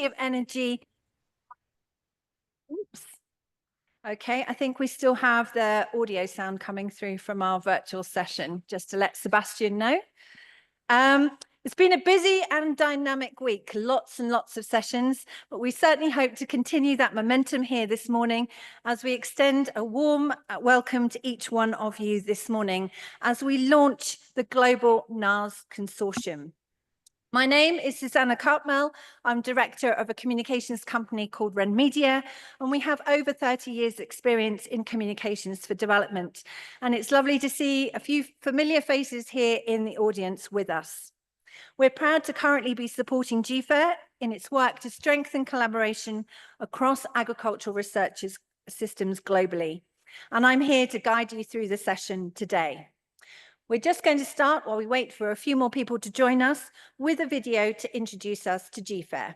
of energy. Oops. Okay, I think we still have the audio sound coming through from our virtual session, just to let Sebastian know. It's been a busy and dynamic week, lots and lots of sessions, but we certainly hope to continue that momentum here this morning as we extend a warm welcome to each one of you this morning as we launch the Global NARS Consortium. My name is Susanna Cartmel. I'm director of a communications company called Ren Media, and we have over 30 years experience in communications for development. And it's lovely to see a few familiar faces here in the audience with us. We're proud to currently be supporting GFAIR in its work to strengthen collaboration across agricultural research systems globally. And I'm here to guide you through the session today. We're just going to start while we wait for a few more people to join us with a video to introduce us to GFAIR.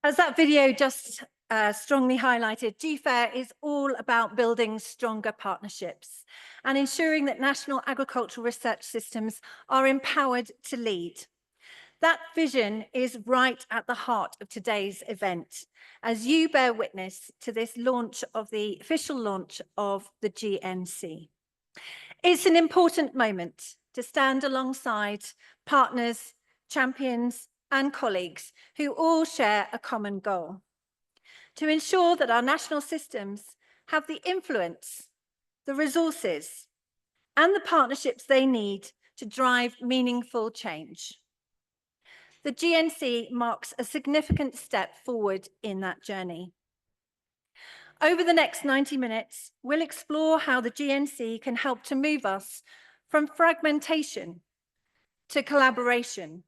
As that video just strongly highlighted, GFAIR is all about building stronger partnerships and ensuring that national agricultural research systems are empowered to lead. That vision is right at the heart of today's event, as you bear witness to this launch of the official launch of the GNC. It's an important moment to stand alongside partners, champions, and colleagues who all share a common goal: to ensure that our national systems have the influence, the resources, and the partnerships they need to drive meaningful change. The GNC marks a significant step forward in that journey. Over the next 90 minutes, we'll explore how the GNC can help to move us from fragmentation to collaboration,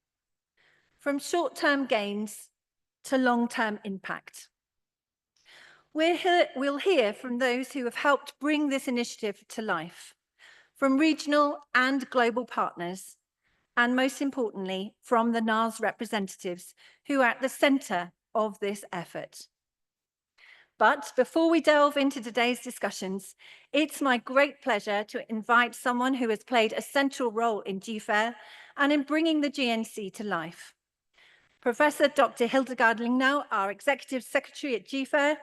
from short-term gains to long-term impact. We'll hear from those who have helped bring this initiative to life, from regional and global partners, and most importantly, from the NARS representatives who are at the centre of this effort. But before we delve into today's discussions, it's my great pleasure to invite someone who has played a central role in GFAIR and in bringing the GNC to life. Professor Dr. Hildegard Lingnau, our Executive Secretary at GFAIR.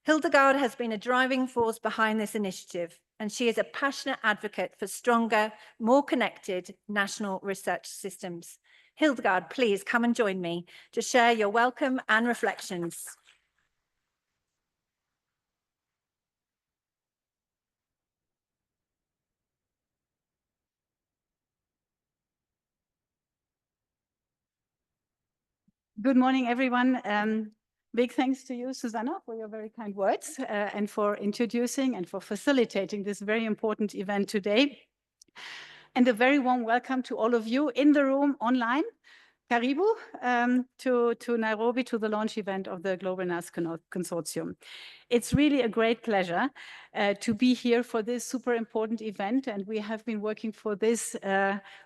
Hildegard has been a driving force behind this initiative, and she is a passionate advocate for stronger, more connected national research systems. Hildegard, please come and join me to share your welcome and reflections. Good morning, everyone. Big thanks to you, Susanna, for your very kind words and for introducing and for facilitating this very important event today. And a very warm welcome to all of you in the room, online. Karibu to Nairobi, to the launch event of the Global NARS Consortium. It's really a great pleasure to be here for this super important event, and we have been working for this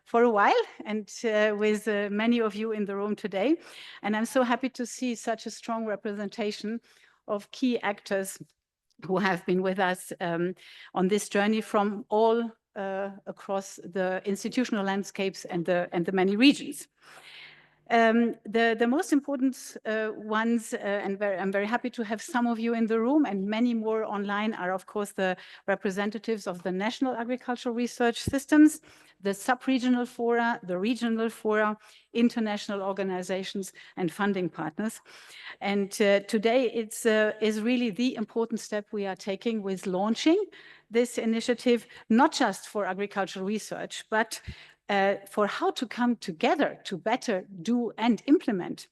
for a while, and with many of you in the room today. And I'm so happy to see such a strong representation of key actors who have been with us on this journey from all across the institutional landscapes and the many regions. The most important ones, and I'm very happy to have some of you in the room and many more online, are of course the representatives of the national agricultural research systems, the sub-regional fora, the regional fora, international organizations and funding partners. And today it's is really the important step we are taking with launching this initiative, not just for agricultural research, but for how to come together to better do and implement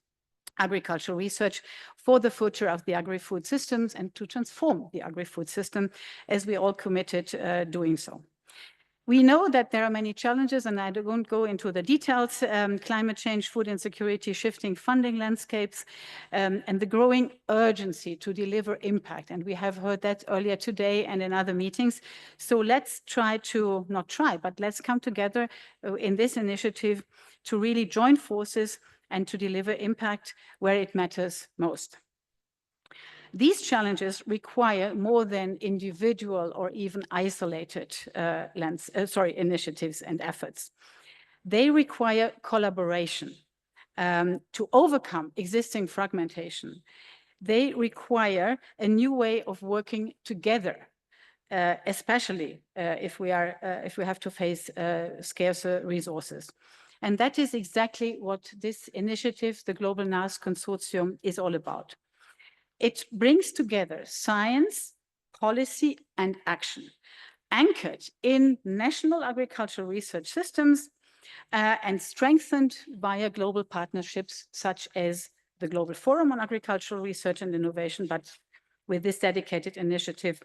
agricultural research for the future of the agri-food systems and to transform the agri-food system, as we all committed doing so. We know that there are many challenges, and I won't go into the details: climate change, food insecurity, shifting funding landscapes, and the growing urgency to deliver impact. And we have heard that earlier today and in other meetings. So let's let's come together in this initiative to really join forces and to deliver impact where it matters most. These challenges require more than individual or even isolated initiatives and efforts. They require collaboration to overcome existing fragmentation. They require a new way of working together, especially if we have to face scarcer resources. And that is exactly what this initiative, the Global NARS Consortium, is all about. It brings together science, policy, and action, anchored in national agricultural research systems and strengthened via global partnerships such as the Global Forum on Agricultural Research and Innovation, but with this dedicated initiative,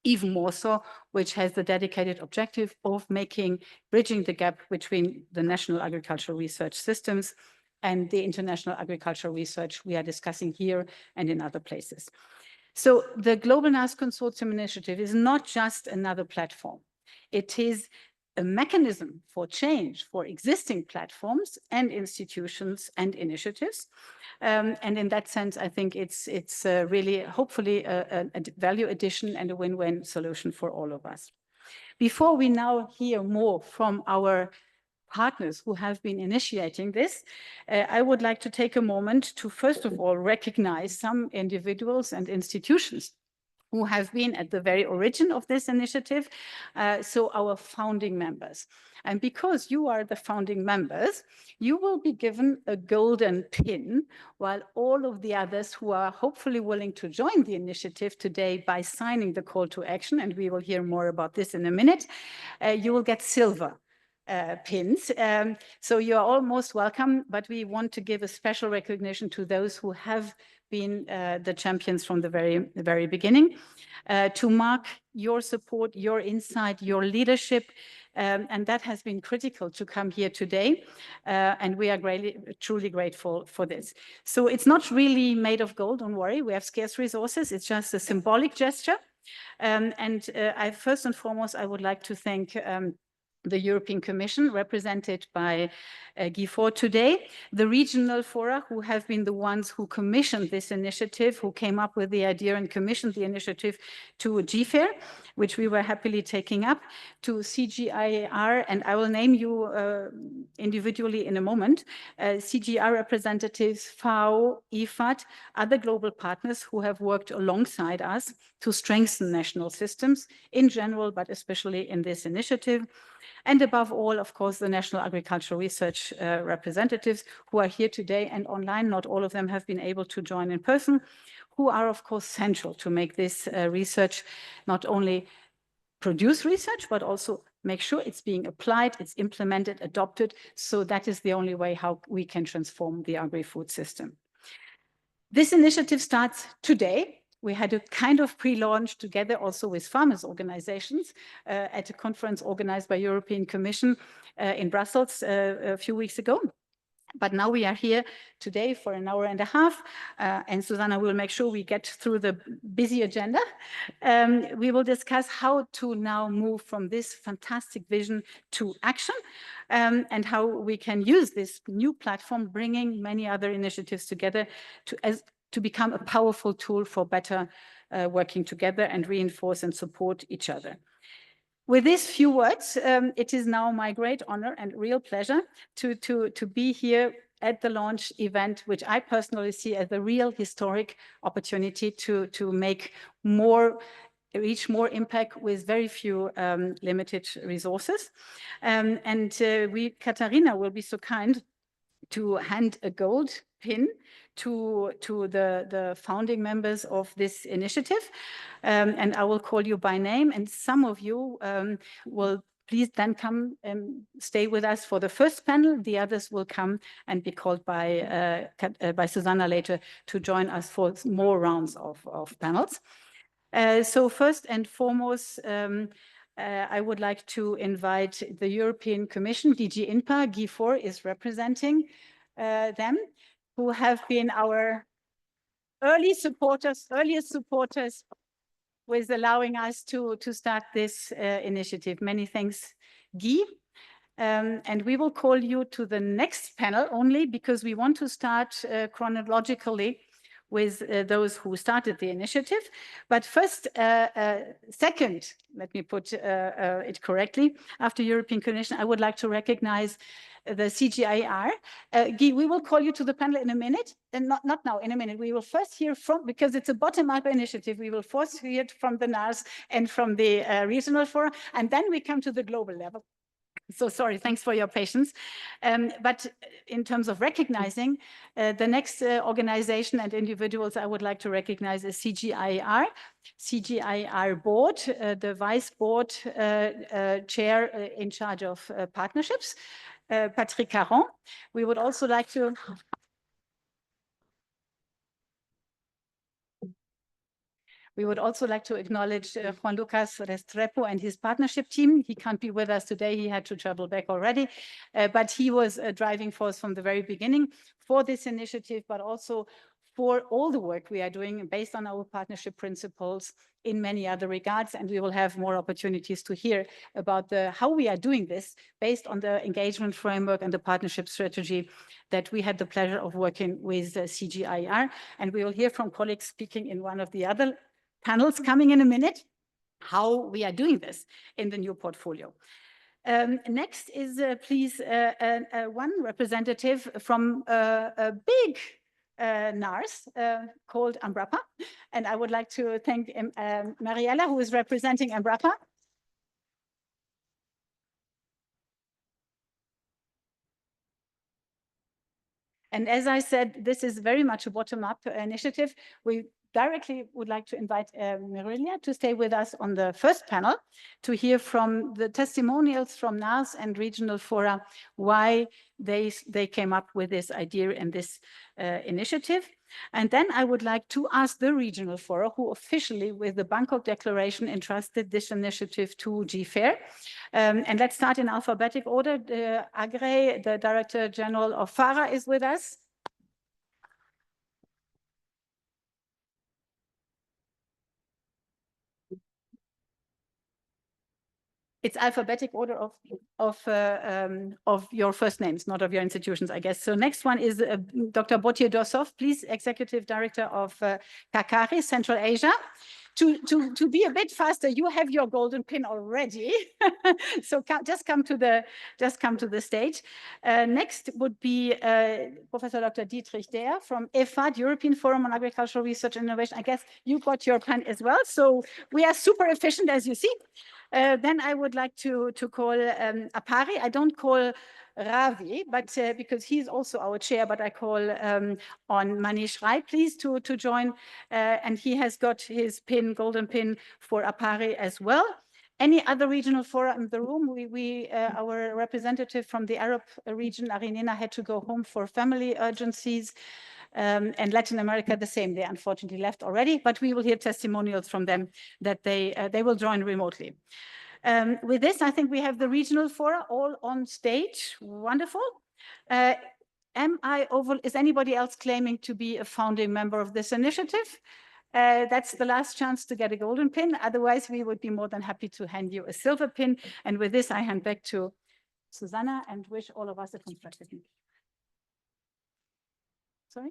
even more so, which has the dedicated objective of bridging the gap between the national agricultural research systems and the international agricultural research we are discussing here and in other places. So the Global NARS Consortium initiative is not just another platform. It is a mechanism for change for existing platforms and institutions and initiatives. And in that sense, I think it's really, hopefully, a value addition and a win-win solution for all of us. Before we now hear more from our partners who have been initiating this, I would like to take a moment to, first of all, recognize some individuals and institutions who have been at the very origin of this initiative, so our founding members. And because you are the founding members, you will be given a golden pin, while all of the others who are hopefully willing to join the initiative today by signing the call to action, and we will hear more about this in a minute, you will get silver pins. So you are all most welcome, but we want to give a special recognition to those who have been the champions from the very beginning, to mark your support, your insight, your leadership, and that has been critical to come here today, and we are truly grateful for this. So it's not really made of gold, don't worry, we have scarce resources, it's just a symbolic gesture, and first and foremost, I would like to thank the European Commission, represented by Guy Ford today, the regional fora, who have been the ones who commissioned this initiative, who came up with the idea and commissioned the initiative to GFAIR, which we were happily taking up, to CGIAR, and I will name you individually in a moment, CGIAR representatives, FAO, IFAD, other global partners who have worked alongside us to strengthen national systems in general, but especially in this initiative. And above all, of course, the National Agricultural Research representatives who are here today and online. Not all of them have been able to join in person, who are, of course, central to make this research not only produce research, but also make sure it's being applied, it's implemented, adopted. So that is the only way how we can transform the agri-food system. This initiative starts today. We had a kind of pre-launch together also with farmers organizations at a conference organized by European Commission in Brussels a few weeks ago. But now we are here today for an hour and a half, and Susanna will make sure we get through the busy agenda. We will discuss how to now move from this fantastic vision to action, and how we can use this new platform, bringing many other initiatives together to become a powerful tool for better working together and reinforce and support each other. With these few words, it is now my great honor and real pleasure to be here at the launch event, which I personally see as a real historic opportunity to reach more impact with very few limited resources. Katharina will be so kind to hand a gold pin to the founding members of this initiative. And I will call you by name, and some of you will please then come and stay with us for the first panel. The others will come and be called by Susanna later to join us for more rounds of panels. So first and foremost, I would like to invite the European Commission, DG INPA. Guy Faure is representing them, who have been our earliest supporters with allowing us to start this initiative. Many thanks, Guy. And we will call you to the next panel only because we want to start chronologically with those who started the initiative. But first, second, let me put it correctly, after European Commission, I would like to recognize the CGIAR. Guy, we will call you to the panel in a minute, and not now, in a minute. We will first hear from, because it's a bottom-up initiative, we will first hear it from the NARS and from the regional forum, and then we come to the global level. So sorry, thanks for your patience. But in terms of recognizing, the next organization and individuals I would like to recognize is CGIAR board, the vice board chair in charge of partnerships, Patrick Caron. We would also like to acknowledge Juan Lucas Restrepo and his partnership team. He can't be with us today. He had to travel back already, but he was a driving force from the very beginning for this initiative, but also for all the work we are doing based on our partnership principles in many other regards. And we will have more opportunities to hear about how we are doing this based on the engagement framework and the partnership strategy that we had the pleasure of working with CGIAR. And we will hear from colleagues speaking in one of the other panels coming in a minute, how we are doing this in the new portfolio. Next is please one representative from a big NARS called Ambrapa. And I would like to thank Mariella, who is representing Ambrapa. And as I said, this is very much a bottom-up initiative. We directly would like to invite Mariella to stay with us on the first panel to hear from the testimonials from NARS and regional fora, why they came up with this idea and this initiative. And then I would like to ask the regional fora, who officially with the Bangkok Declaration entrusted this initiative to GFAIR. And let's start in alphabetic order. Agre, the Director General of FARA, is with us. It's alphabetic order of your first names, not of your institutions, I guess. So next one is Dr. Botier Dossov, please, Executive Director of CACARI, Central Asia. To be a bit faster, you have your golden pin already. So just come to the stage. Next would be Professor Dr. Dietrich Dehr from EFAD, European Forum on Agricultural Research and Innovation. I guess you got your pen as well. So we are super efficient, as you see. Then I would like to call Apari. I don't call Ravi, but because he's also our chair, but I call on Manish Rai, please, to join. And he has got his pin, golden pin for Apari as well. Any other regional fora in the room? Our representative from the Arab region, Arinina, had to go home for family urgencies. and Latin America the same. They unfortunately left already, but we will hear testimonials from them that they will join remotely. With this, I think we have the regional fora all on stage. Wonderful. Is anybody else claiming to be a founding member of this initiative? That's the last chance to get a golden pin. Otherwise, we would be more than happy to hand you a silver pin. And with this, I hand back to Susanna and wish all of us a constructive meeting. Sorry?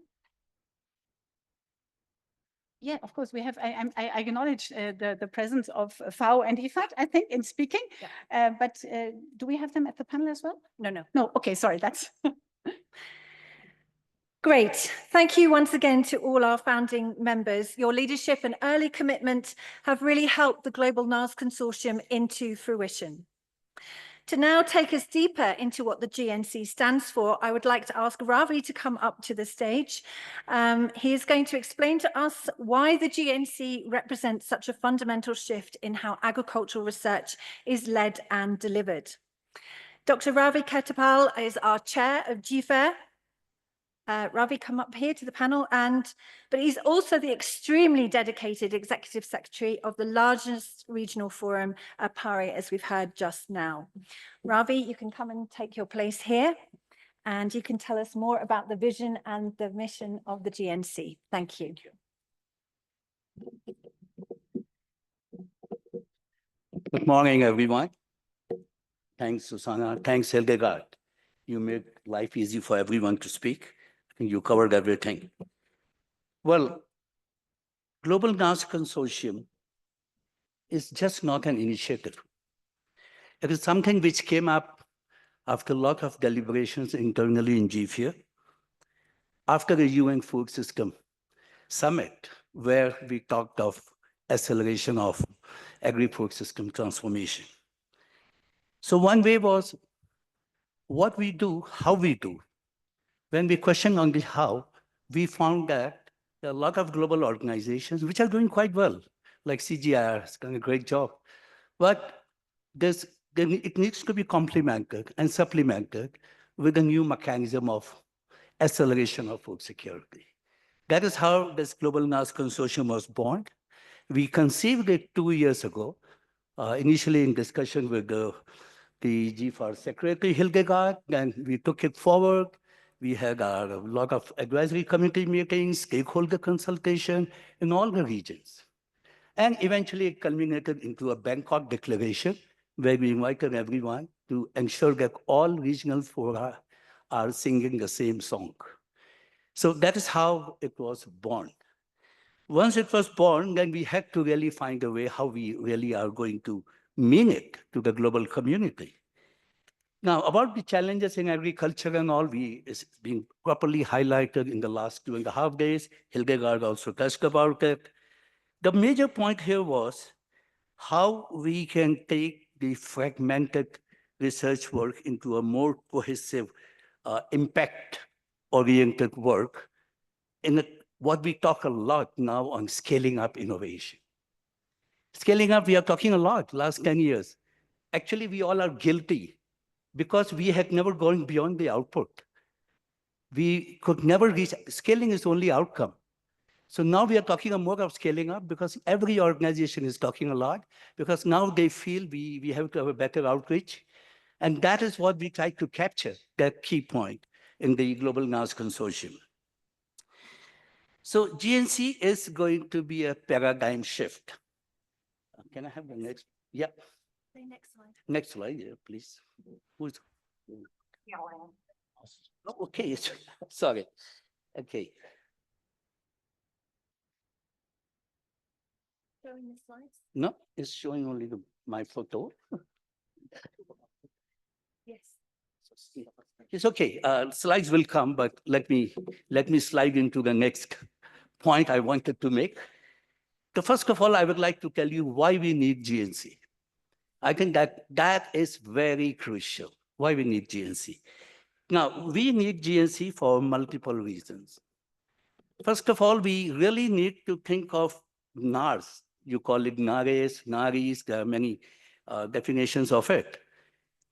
Yeah, of course, we have, I acknowledge the presence of FAO and IFAD, I think, in speaking. Yeah. But do we have them at the panel as well? No, no. No, okay, sorry, that's... Great. Thank you once again to all our founding members. Your leadership and early commitment have really helped the Global NARS Consortium into fruition. To now take us deeper into what the GNC stands for, I would like to ask Ravi to come up to the stage. He is going to explain to us why the GNC represents such a fundamental shift in how agricultural research is led and delivered. Dr. Ravi Ketapal is our chair of GFAIR. Ravi, come up here to the panel, but he's also the extremely dedicated executive secretary of the largest regional forum, PARI, as we've heard just now. Ravi, you can come and take your place here, and you can tell us more about the vision and the mission of the GNC. Thank you. Good morning, everyone. Thanks, Susanna. Thanks, Hildegard. You made life easy for everyone to speak. I think you covered everything. Well, Global NARS Consortium is just not an initiative. It is something which came up after a lot of deliberations internally in GFAIR, after the UN Food System Summit, where we talked of acceleration of agri-food system transformation. So one way was what we do, how we do. When we questioned on the how, we found that there are a lot of global organizations which are doing quite well, like CGIAR has done a great job. But it needs to be complemented and supplemented with a new mechanism of acceleration of food security. That is how this Global NARS Consortium was born. We conceived it 2 years ago, initially in discussion with the GFAIR Secretary, Hildegard, and we took it forward. We had a lot of advisory committee meetings, stakeholder consultation in all the regions. And eventually it culminated into a Bangkok declaration where we invited everyone to ensure that all regional fora are singing the same song. So that is how it was born. Once it was born, then we had to really find a way how we really are going to mean it to the global community. Now, about the challenges in agriculture and all, it's been properly highlighted in the last 2.5 days. Hildegard also touched about it. The major point here was how we can take the fragmented research work into a more cohesive, impact-oriented work in what we talk a lot now on scaling up innovation. Scaling up, we are talking a lot last 10 years. Actually, we all are guilty because we had never gone beyond the output. We could never reach, scaling is only outcome. So now we are talking more of scaling up because every organization is talking a lot because now they feel we have to have a better outreach. And that is what we try to capture, that key point in the Global NARS Consortium. So GNC is going to be a paradigm shift. Can I have the next? Yeah. The next slide. Next slide, yeah, please. Who's? Oh, okay, sorry. Okay. Showing the slides? No, it's showing only my photo. Yes. It's okay. Slides will come, but let me slide into the next point I wanted to make. So first of all, I would like to tell you why we need GNC. I think that is very crucial, why we need GNC. Now, we need GNC for multiple reasons. First of all, we really need to think of NARS. You call it NARES, NARIS, there are many definitions of it.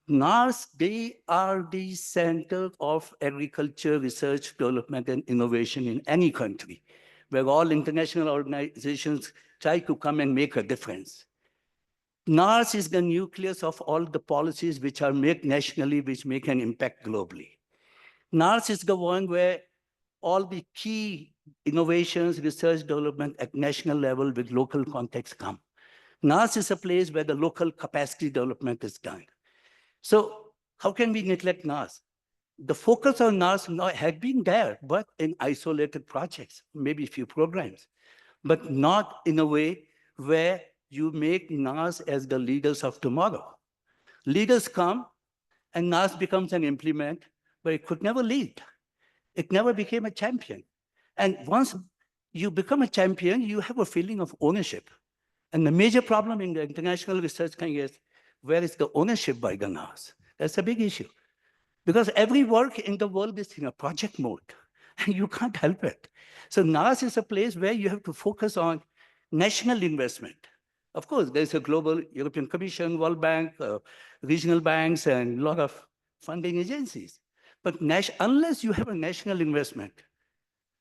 NARS, they are the center of agriculture, research, development, and innovation in any country, where all international organizations try to come and make a difference. NARS is the nucleus of all the policies which are made nationally, which make an impact globally. NARS is the one where all the key innovations, research, development at national level with local context come. NARS is a place where the local capacity development is done. So how can we neglect NARS? The focus on NARS had been there, but in isolated projects, maybe a few programs, but not in a way where you make NARS as the leaders of tomorrow. Leaders come and NARS becomes an implement, but it could never lead. It never became a champion. And once you become a champion, you have a feeling of ownership. And the major problem in the international research thing is, where is the ownership by the NARS? That's a big issue. Because every work in the world is in a project mode, and you can't help it. So NARS is a place where you have to focus on national investment. Of course, there's a global European Commission, World Bank, regional banks, and a lot of funding agencies. But unless you have a national investment,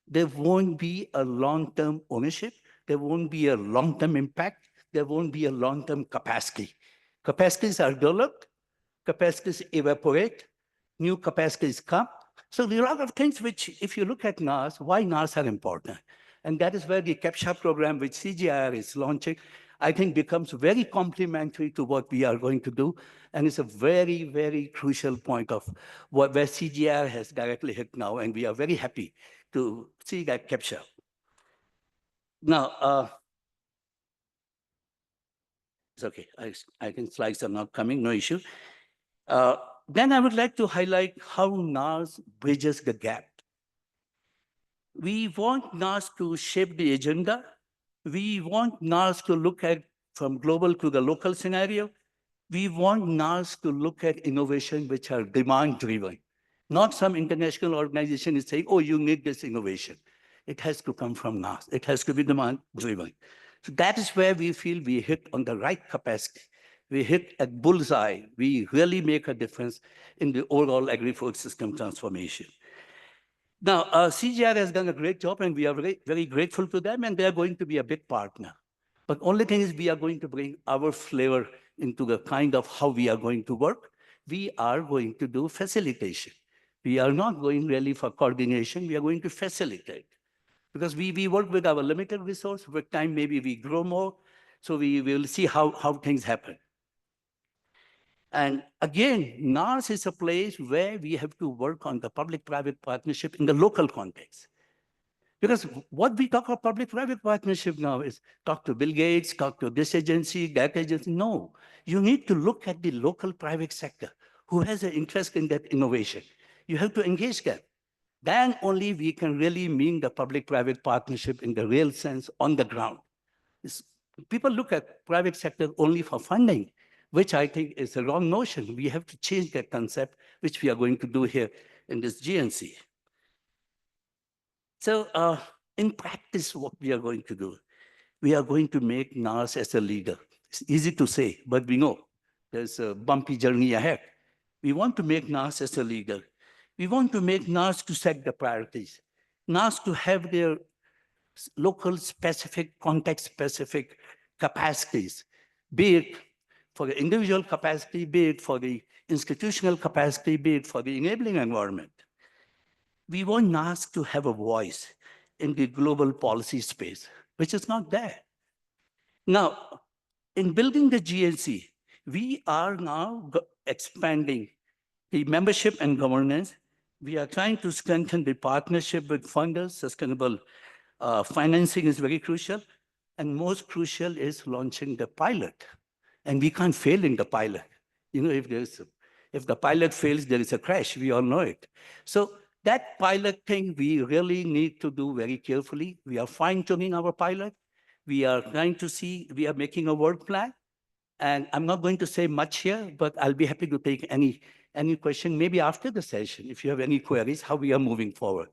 there won't be a long-term ownership, there won't be a long-term impact, there won't be a long-term capacity. Capacities are developed, capacities evaporate, new capacities come. So there are a lot of things which, if you look at NARS, why NARS are important. And that is where the CAPTCHA program, which CGIAR is launching, I think becomes very complementary to what we are going to do. And it's a very, very crucial point of where CGIAR has directly hit now. And we are very happy to see that CAPTCHA. Now, it's okay. I think slides are not coming, no issue. Then I would like to highlight how NARS bridges the gap. We want NARS to shape the agenda. We want NARS to look at from global to the local scenario. We want NARS to look at innovation which are demand-driven. Not some international organization is saying, oh, you need this innovation. It has to come from NARS. It has to be demand-driven. So that is where we feel we hit on the right capacity. We hit at bullseye. We really make a difference in the overall agri-food system transformation. Now, CGIAR has done a great job, and we are very, very grateful to them, and they are going to be a big partner. But only thing is we are going to bring our flavor into the kind of how we are going to work. We are going to do facilitation. We are not going really for coordination. We are going to facilitate. Because we work with our limited resource. With time, maybe we grow more. So we will see how things happen. And again, NARS is a place where we have to work on the public-private partnership in the local context. Because what we talk about public-private partnership now is talk to Bill Gates, talk to this agency, that agency. No, you need to look at the local private sector who has an interest in that innovation. You have to engage them. Then only we can really mean the public-private partnership in the real sense on the ground. People look at private sector only for funding, which I think is a wrong notion. We have to change that concept, which we are going to do here in this GNC. So in practice, what we are going to do, we are going to make NARS as a leader. It's easy to say, but we know there's a bumpy journey ahead. We want to make NARS as a leader. We want to make NARS to set the priorities, NARS to have their local specific, context-specific capacities, be it for the individual capacity, be it for the institutional capacity, be it for the enabling environment. We want NARS to have a voice in the global policy space, which is not there. Now, in building the GNC, we are now expanding the membership and governance. We are trying to strengthen the partnership with funders. Sustainable financing is very crucial. And most crucial is launching the pilot. And we can't fail in the pilot. You know, if the pilot fails, there is a crash. We all know it. So that pilot thing, we really need to do very carefully. We are fine-tuning our pilot. We are trying to see, we are making a work plan. And I'm not going to say much here, but I'll be happy to take any question, maybe after the session, if you have any queries, how we are moving forward.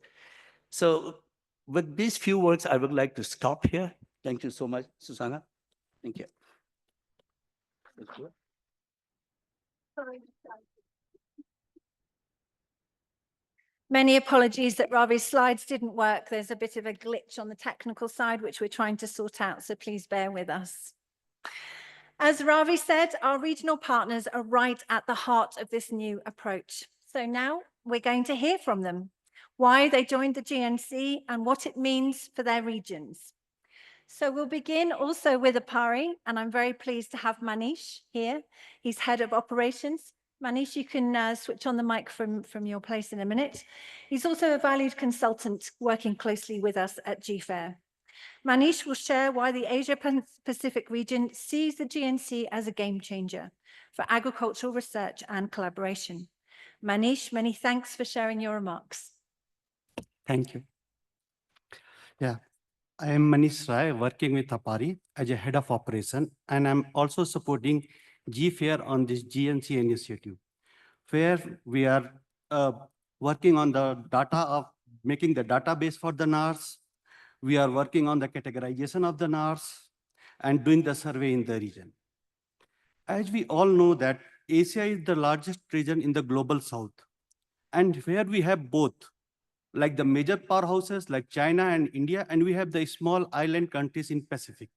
So with these few words, I would like to stop here. Thank you so much, Susanna. Thank you. Many apologies that Ravi's slides didn't work. There's a bit of a glitch on the technical side, which we're trying to sort out, so please bear with us. As Ravi said, our regional partners are right at the heart of this new approach. So now we're going to hear from them, why they joined the GNC and what it means for their regions. So we'll begin also with APARI, and I'm very pleased to have Manish here. He's head of operations. Manish, you can switch on the mic from your place in a minute. He's also a valued consultant working closely with us at GFAIR. Manish will share why the Asia-Pacific region sees the GNC as a game changer for agricultural research and collaboration. Manish, many thanks for sharing your remarks. Thank you. Yeah, I am Manish Rai, working with APARI as a head of operation, and I'm also supporting GFAIR on this GNC initiative, where we are working on the data of making the database for the NARS. We are working on the categorization of the NARS and doing the survey in the region. As we all know that Asia is the largest region in the global south, and where we have both, like the major powerhouses like China and India, and we have the small island countries in Pacific.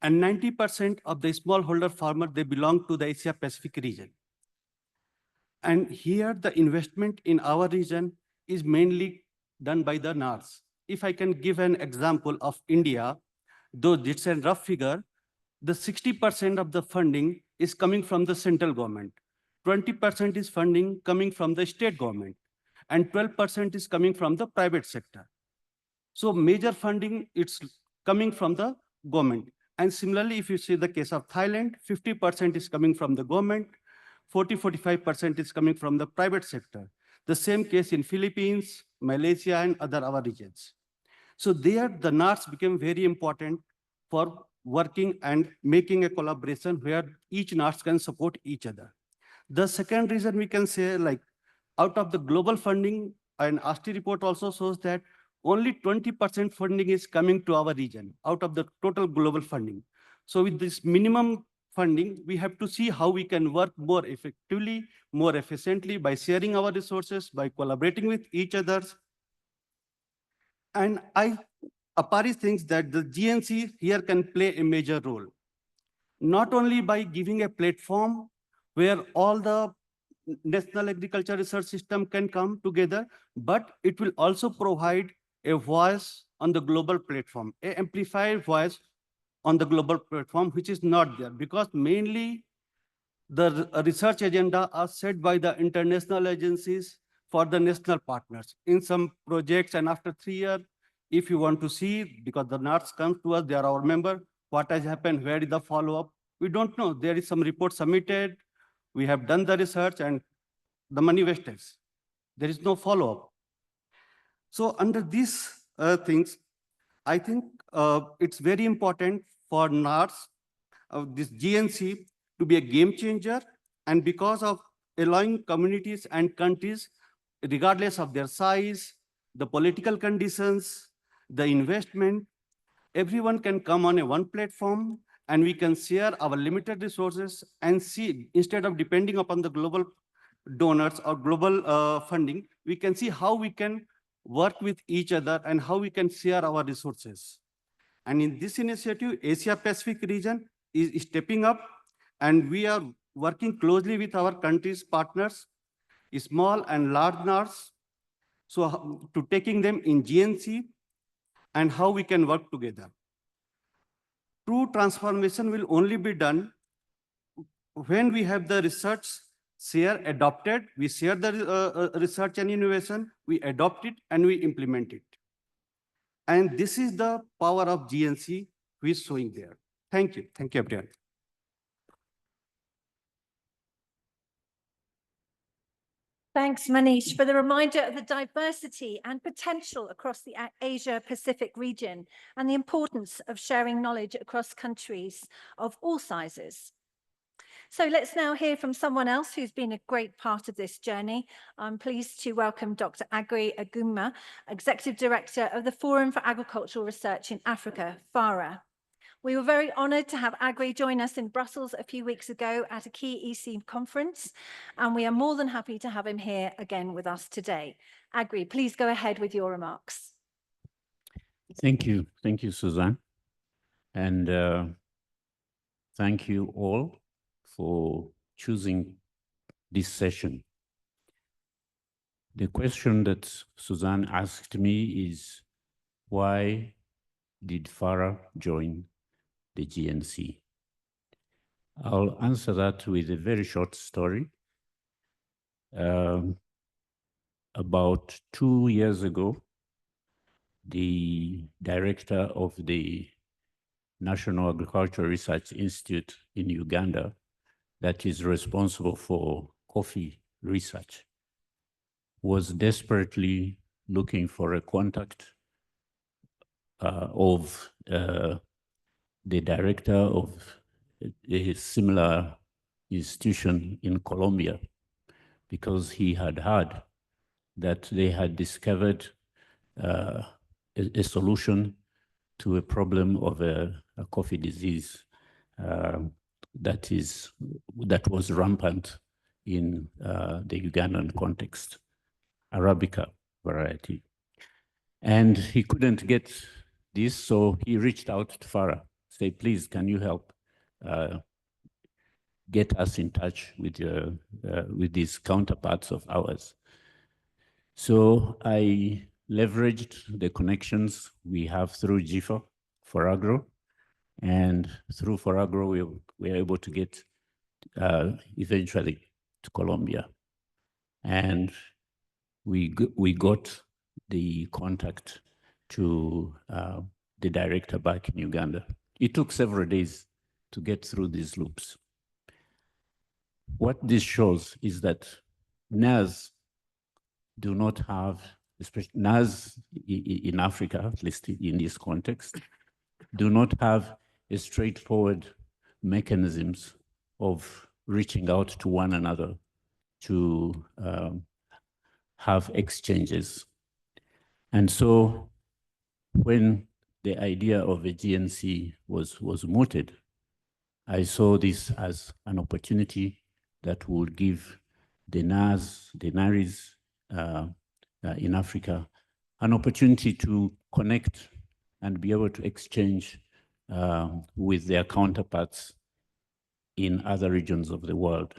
And 90% of the smallholder farmers, they belong to the Asia Pacific region. And here the investment in our region is mainly done by the NARS. If I can give an example of India, though it's a rough figure, the 60% of the funding is coming from the central government. 20% is funding coming from the state government, and 12% is coming from the private sector. So major funding, it's coming from the government. And similarly, if you see the case of Thailand, 50% is coming from the government, 45% is coming from the private sector. The same case in Philippines, Malaysia, and other our regions. So there, the NARS became very important for working and making a collaboration where each NARS can support each other. The second reason we can say, like, out of the global funding, an ASTI report also shows that only 20% funding is coming to our region out of the total global funding. So with this minimum funding, we have to see how we can work more effectively, more efficiently by sharing our resources, by collaborating with each other. And APARI thinks that the GNC here can play a major role, not only by giving a platform where all the National Agriculture Research System can come together, but it will also provide a voice on the global platform, an amplified voice on the global platform, which is not there, because mainly the research agenda are set by the international agencies for the national partners in some projects. And after 3 years, if you want to see, because the NARS comes to us, they are our member, what has happened, where is the follow-up? We don't know. There is some report submitted. We have done the research and the money wasted. There is no follow-up. So under these things, I think it's very important for NARS, this GNC, to be a game changer. And because of allowing communities and countries, regardless of their size, the political conditions, the investment, everyone can come on a one platform, and we can share our limited resources and see, instead of depending upon the global donors or global funding, we can see how we can work with each other and how we can share our resources. And in this initiative, Asia Pacific region is stepping up, and we are working closely with our countries' partners, small and large NARS, so to taking them in GNC and how we can work together. True transformation will only be done when we have the research share adopted, we share the research and innovation, we adopt it and we implement it. And this is the power of GNC which is showing there. Thank you. Thank you, everyone. Thanks, Manish, for the reminder of the diversity and potential across the Asia-Pacific region and the importance of sharing knowledge across countries of all sizes. So let's now hear from someone else who's been a great part of this journey. I'm pleased to welcome Dr. Agri Aguma, Executive Director of the Forum for Agricultural Research in Africa, FARA. We were very honoured to have Agri join us in Brussels a few weeks ago at a key EC conference, and we are more than happy to have him here again with us today. Agri, please go ahead with your remarks. Thank you, Suzanne. And thank you all for choosing this session. The question that Suzanne asked me is, why did Farah join the GNC? I'll answer that with a very short story. About 2 years ago, the director of the National Agricultural Research Institute in Uganda, that is responsible for coffee research, was desperately looking for a contact of the director of a similar institution in Colombia, because he had heard that they had discovered a solution to a problem of a coffee disease that was rampant in the Ugandan context, Arabica variety. And he couldn't get this, so he reached out to Farah, say, please, can you help get us in touch with these counterparts of ours? So I leveraged the connections we have through GIFA for Agro, and through for Agro, we were able to get eventually to Colombia. And we got the contact to the director back in Uganda. It took several days to get through these loops. What this shows is that NARES do not have, especially NARES in Africa, at least in this context, do not have a straightforward mechanisms of reaching out to one another to have exchanges. And so when the idea of a GNC was mooted, I saw this as an opportunity that would give the NARIS in Africa an opportunity to connect and be able to exchange with their counterparts in other regions of the world.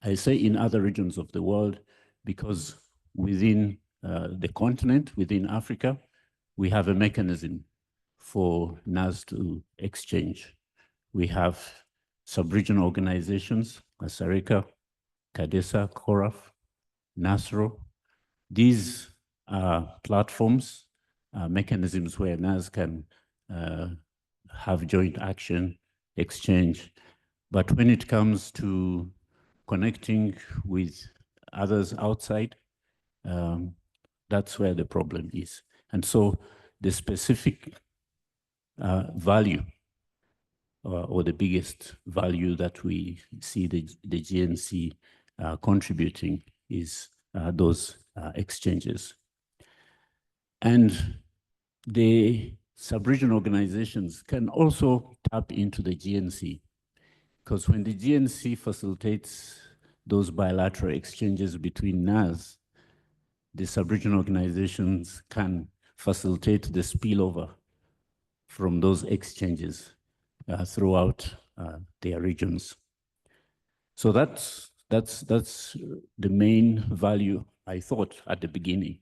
I say in other regions of the world because within the continent, within Africa, we have a mechanism for NARS to exchange. We have sub-regional organizations, Asareka, Cadesa, Coraf, NASRO. These are platforms, mechanisms where NARS can have joint action, exchange. But when it comes to connecting with others outside, that's where the problem is. And so the specific value or the biggest value that we see the GNC contributing is those exchanges. And the sub-regional organizations can also tap into the GNC, because when the GNC facilitates those bilateral exchanges between NARS, the sub-regional organizations can facilitate the spillover from those exchanges throughout their regions. So that's the main value I thought at the beginning.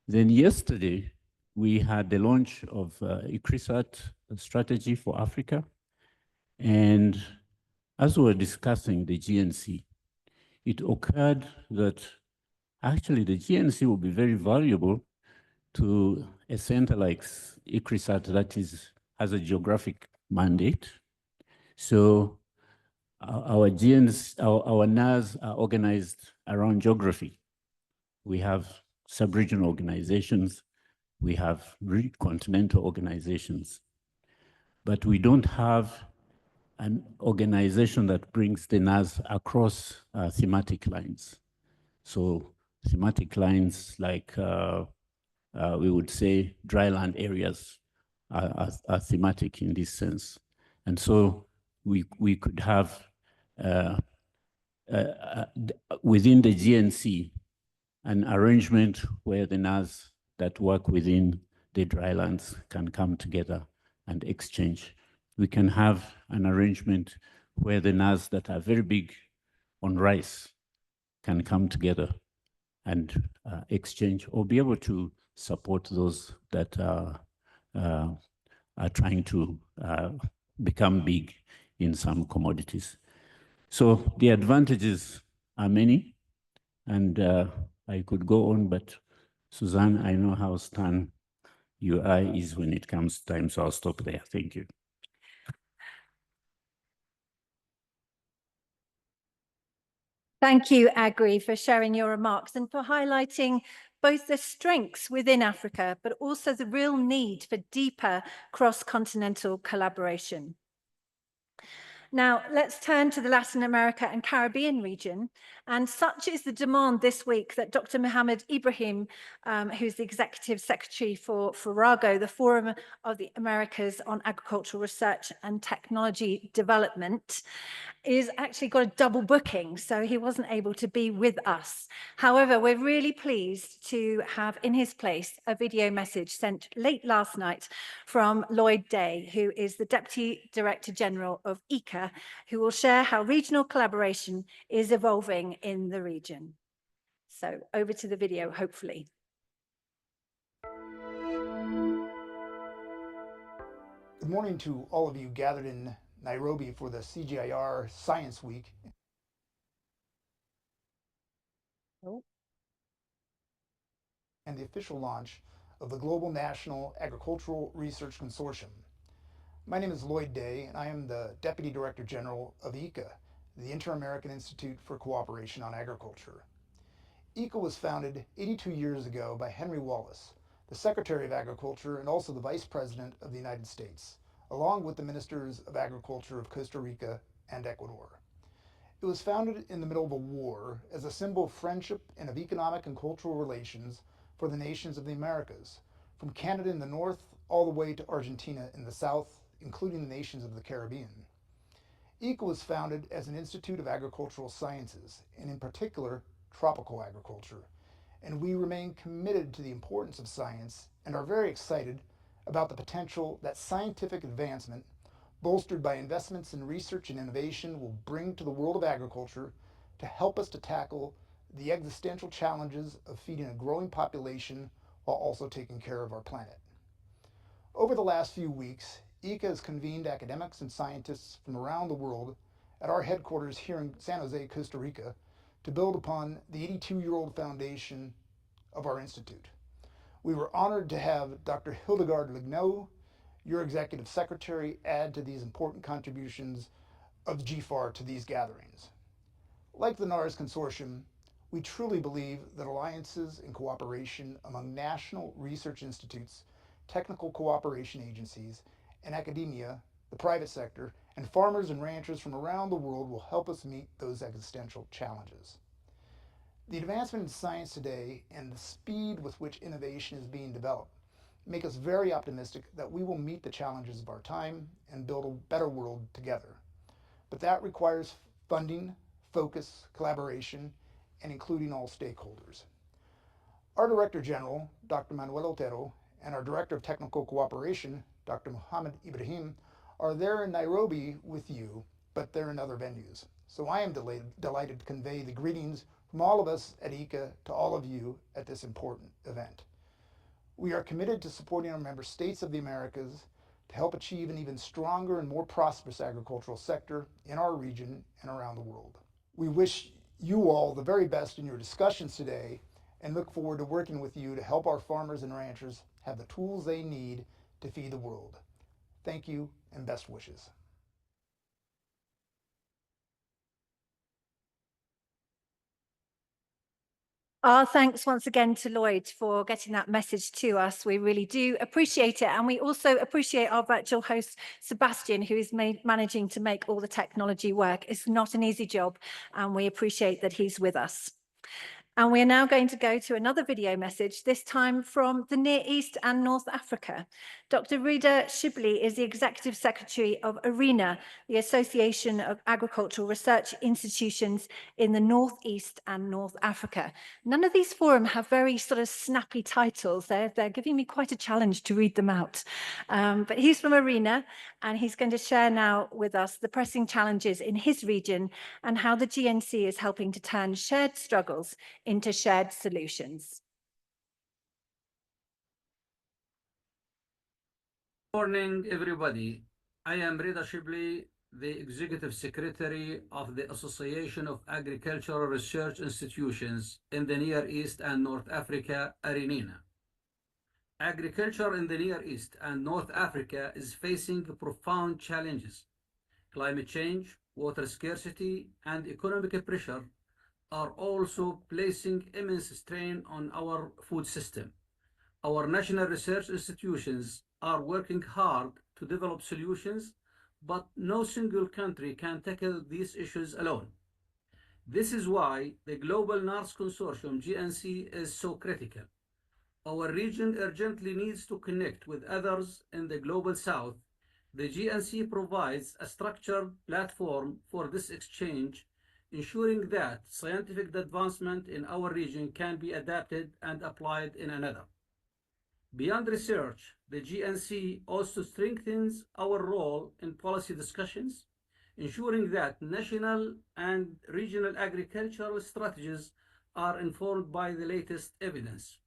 Then yesterday, we had the launch of ICRISAT strategy for Africa. And as we were discussing the GNC, it occurred that actually the GNC will be very valuable to a center like ICRISAT that has a geographic mandate. So our NARS are organized around geography. We have sub-regional organizations, we have continental organizations, but we don't have an organization that brings the NARS across thematic lines. So thematic lines like we would say dryland areas are thematic in this sense. And so we could have within the GNC an arrangement where the NARS that work within the drylands can come together and exchange. We can have an arrangement where the NARS that are very big on rice can come together and exchange or be able to support those that are trying to become big in some commodities. So the advantages are many, and I could go on, but Suzanne, I know how stern your eye is when it comes time, so I'll stop there. Thank you. Thank you, Agri, for sharing your remarks and for highlighting both the strengths within Africa, but also the real need for deeper cross-continental collaboration. Now, let's turn to the Latin America and Caribbean region. And such is the demand this week that Dr. Mohamed Ibrahim, who's the Executive Secretary for FARAGO, the Forum of the Americas on Agricultural Research and Technology Development, is actually got a double booking, so he wasn't able to be with us. However, we're really pleased to have in his place a video message sent late last night from Lloyd Day, who is the Deputy Director General of ICA, who will share how regional collaboration is evolving in the region. So over to the video, hopefully. Good morning to all of you gathered in Nairobi for the CGIAR Science Week. And the official launch of the Global National Agricultural Research Consortium. My name is Lloyd Day, and I am the Deputy Director General of ICA, the Inter-American Institute for Cooperation on Agriculture. ICA was founded 82 years ago by Henry Wallace, the Secretary of Agriculture and also the Vice President of the United States, along with the Ministers of Agriculture of Costa Rica and Ecuador. It was founded in the middle of a war as a symbol of friendship and of economic and cultural relations for the nations of the Americas, from Canada in the north all the way to Argentina in the south, including the nations of the Caribbean. ICA was founded as an Institute of Agricultural Sciences, and in particular, tropical agriculture, and we remain committed to the importance of science and are very excited about the potential that scientific advancement, bolstered by investments in research and innovation, will bring to the world of agriculture to help us to tackle the existential challenges of feeding a growing population while also taking care of our planet. Over the last few weeks, ICA has convened academics and scientists from around the world at our headquarters here in San Jose, Costa Rica, to build upon the 82-year-old foundation of our institute. We were honored to have Dr. Hildegard Lignot, your Executive Secretary, add to these important contributions of GFAR to these gatherings. Like the NARS Consortium, we truly believe that alliances and cooperation among national research institutes, technical cooperation agencies, and academia, the private sector, and farmers and ranchers from around the world will help us meet those existential challenges. The advancement in science today and the speed with which innovation is being developed make us very optimistic that we will meet the challenges of our time and build a better world together. But that requires funding, focus, collaboration, and including all stakeholders. Our Director General, Dr. Manuel Otero, and our Director of Technical Cooperation, Dr. Mohamed Ibrahim, are there in Nairobi with you, but they're in other venues. So I am delighted to convey the greetings from all of us at ICA to all of you at this important event. We are committed to supporting our member states of the Americas to help achieve an even stronger and more prosperous agricultural sector in our region and around the world. We wish you all the very best in your discussions today and look forward to working with you to help our farmers and ranchers have the tools they need to feed the world. Thank you and best wishes. Our thanks once again to Lloyd for getting that message to us. We really do appreciate it. And we also appreciate our virtual host, Sebastian, who is managing to make all the technology work. It's not an easy job, and we appreciate that he's with us. And we are now going to go to another video message, this time from the Near East and North Africa. Dr. Rida Shibli is the Executive Secretary of ARENA, the Association of Agricultural Research Institutions in the North East and North Africa. None of these forums have very sort of snappy titles. They're giving me quite a challenge to read them out. But he's from ARENA, and he's going to share now with us the pressing challenges in his region and how the GNC is helping to turn shared struggles into shared solutions. Morning, everybody. I am Rida Shibli, the Executive Secretary of the Association of Agricultural Research Institutions in the Near East and North Africa, ARENA. Agriculture in the Near East and North Africa is facing profound challenges. Climate change, water scarcity, and economic pressure are also placing immense strain on our food system. Our national research institutions are working hard to develop solutions, but no single country can tackle these issues alone. This is why the Global NARS Consortium, GNC, is so critical. Our region urgently needs to connect with others in the Global South. The GNC provides a structured platform for this exchange, ensuring that scientific advancement in our region can be adapted and applied in another. Beyond research, the GNC also strengthens our role in policy discussions, ensuring that national and regional agricultural strategies are informed by the latest evidence.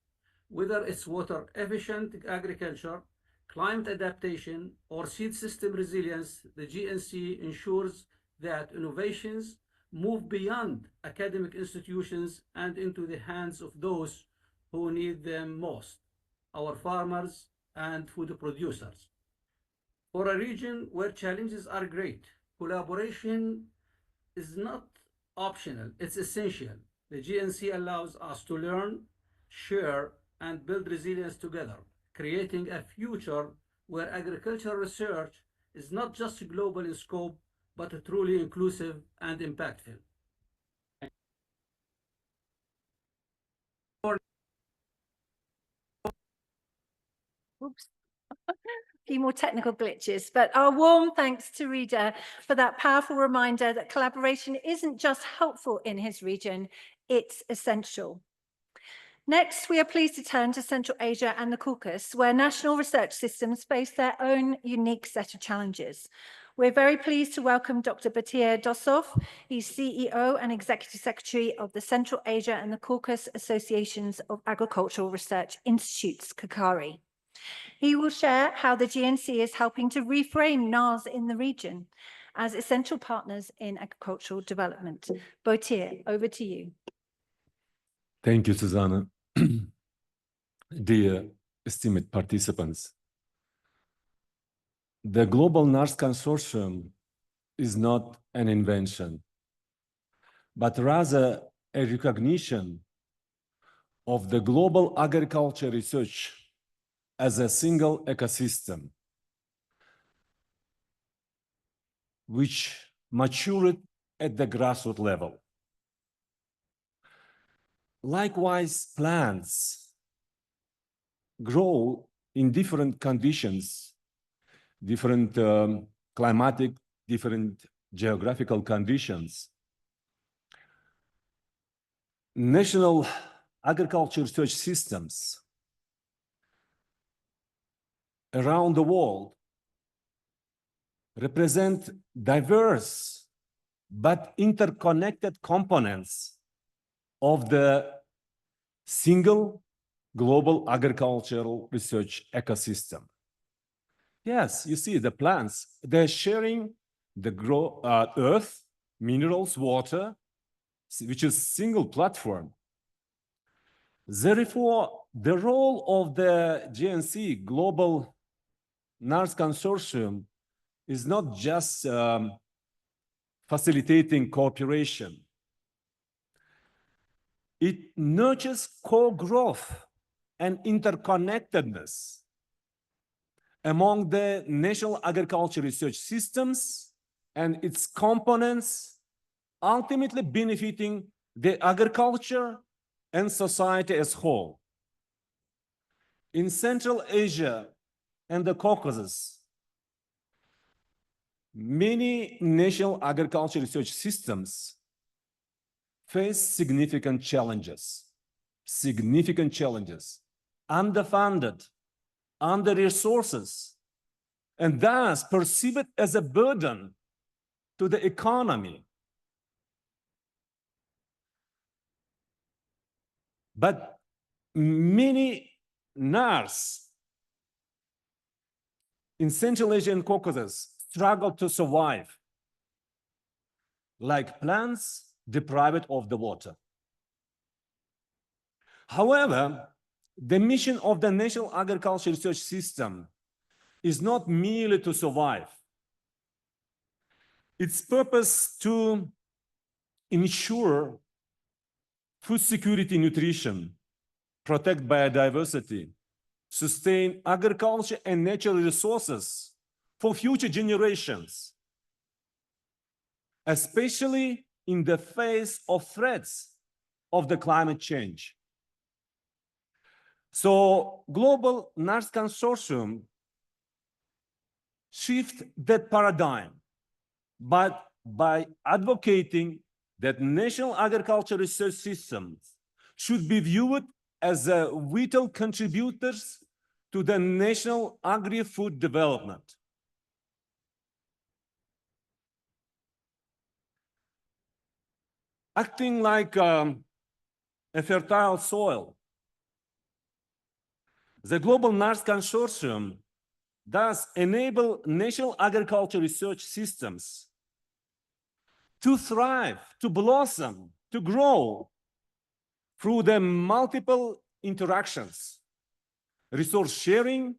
Whether it's water efficient agriculture, climate adaptation, or seed system resilience, the GNC ensures that innovations move beyond academic institutions and into the hands of those who need them most, our farmers and food producers. For a region where challenges are great, collaboration is not optional, it's essential. The GNC allows us to learn, share, and build resilience together, creating a future where agricultural research is not just global in scope, but truly inclusive and impactful. Oops. A few more technical glitches, but our warm thanks to Rida for that powerful reminder that collaboration isn't just helpful in his region, it's essential. Next, we are pleased to turn to Central Asia and the Caucasus, where national research systems face their own unique set of challenges. We're very pleased to welcome Dr. Batir Dosov. He's CEO and Executive Secretary of the Central Asia and the Caucasus Associations of Agricultural Research Institutes, CGIAR. He will share how the GNC is helping to reframe NARS in the region as essential partners in agricultural development. Batir, over to you. Thank you, Susanna. Dear esteemed participants, the Global NARS Consortium is not an invention, but rather a recognition of the global agriculture research as a single ecosystem, which matured at the grassroots level. Likewise, plants grow in different conditions, different climatic, different geographical conditions. National agriculture research systems around the world represent diverse but interconnected components of the single global agricultural research ecosystem. Yes, you see the plants, they're sharing the earth, minerals, water, which is single platform. Therefore, the role of the GNC, Global NARS Consortium, is not just facilitating cooperation. It nurtures co-growth and interconnectedness among the national agriculture research systems and its components, ultimately benefiting the agriculture and society as whole. In Central Asia and the Caucasus, many national agriculture research systems face significant challenges, underfunded, under-resources, and thus perceived as a burden to the economy. But many NARS in Central Asia and Caucasus struggle to survive, like plants deprived of the water. However, the mission of the National Agriculture Research System is not merely to survive. Its purpose to ensure food security, nutrition, protect biodiversity, sustain agriculture and natural resources for future generations, especially in the face of threats of the climate change. So Global NARS Consortium shift that paradigm, but by advocating that national agriculture research systems should be viewed as vital contributors to the national agri-food development. Acting like a fertile soil, the Global NARS Consortium thus enable national agriculture research systems to thrive, to blossom, to grow through the multiple interactions, resource sharing,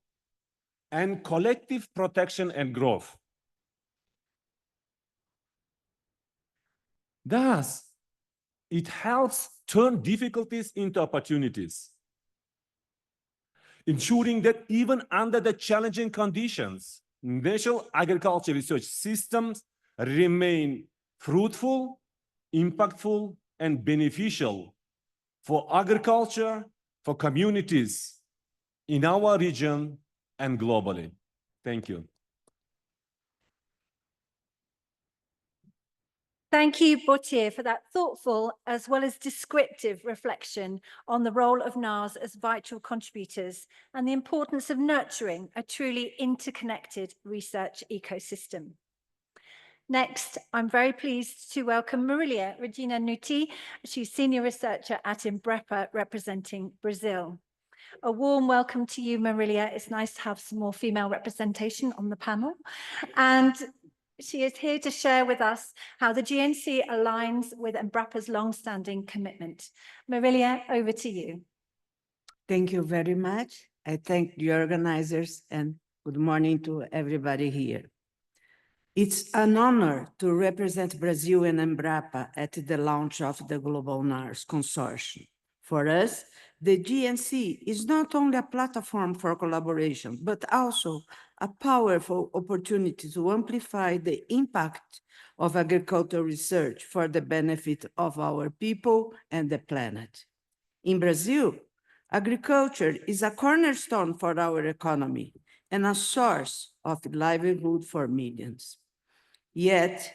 and collective protection and growth. Thus, it helps turn difficulties into opportunities, ensuring that even under the challenging conditions, national agriculture research systems remain fruitful, impactful, and beneficial for agriculture, for communities in our region and globally. Thank you. Thank you, Botir, for that thoughtful as well as descriptive reflection on the role of NARS as vital contributors and the importance of nurturing a truly interconnected research ecosystem. Next, I'm very pleased to welcome Marilia Regina Nuti. She's Senior Researcher at Embrapa representing Brazil. A warm welcome to you, Marilia. It's nice to have some more female representation on the panel. And she is here to share with us how the GNC aligns with Embrapa's long-standing commitment. Marilia, over to you. Thank you very much. I thank the organizers and good morning to everybody here. It's an honor to represent Brazil and Embrapa at the launch of the Global NARS Consortium. For us, the GNC is not only a platform for collaboration, but also a powerful opportunity to amplify the impact of agricultural research for the benefit of our people and the planet. In Brazil, agriculture is a cornerstone for our economy and a source of livelihood for millions. Yet,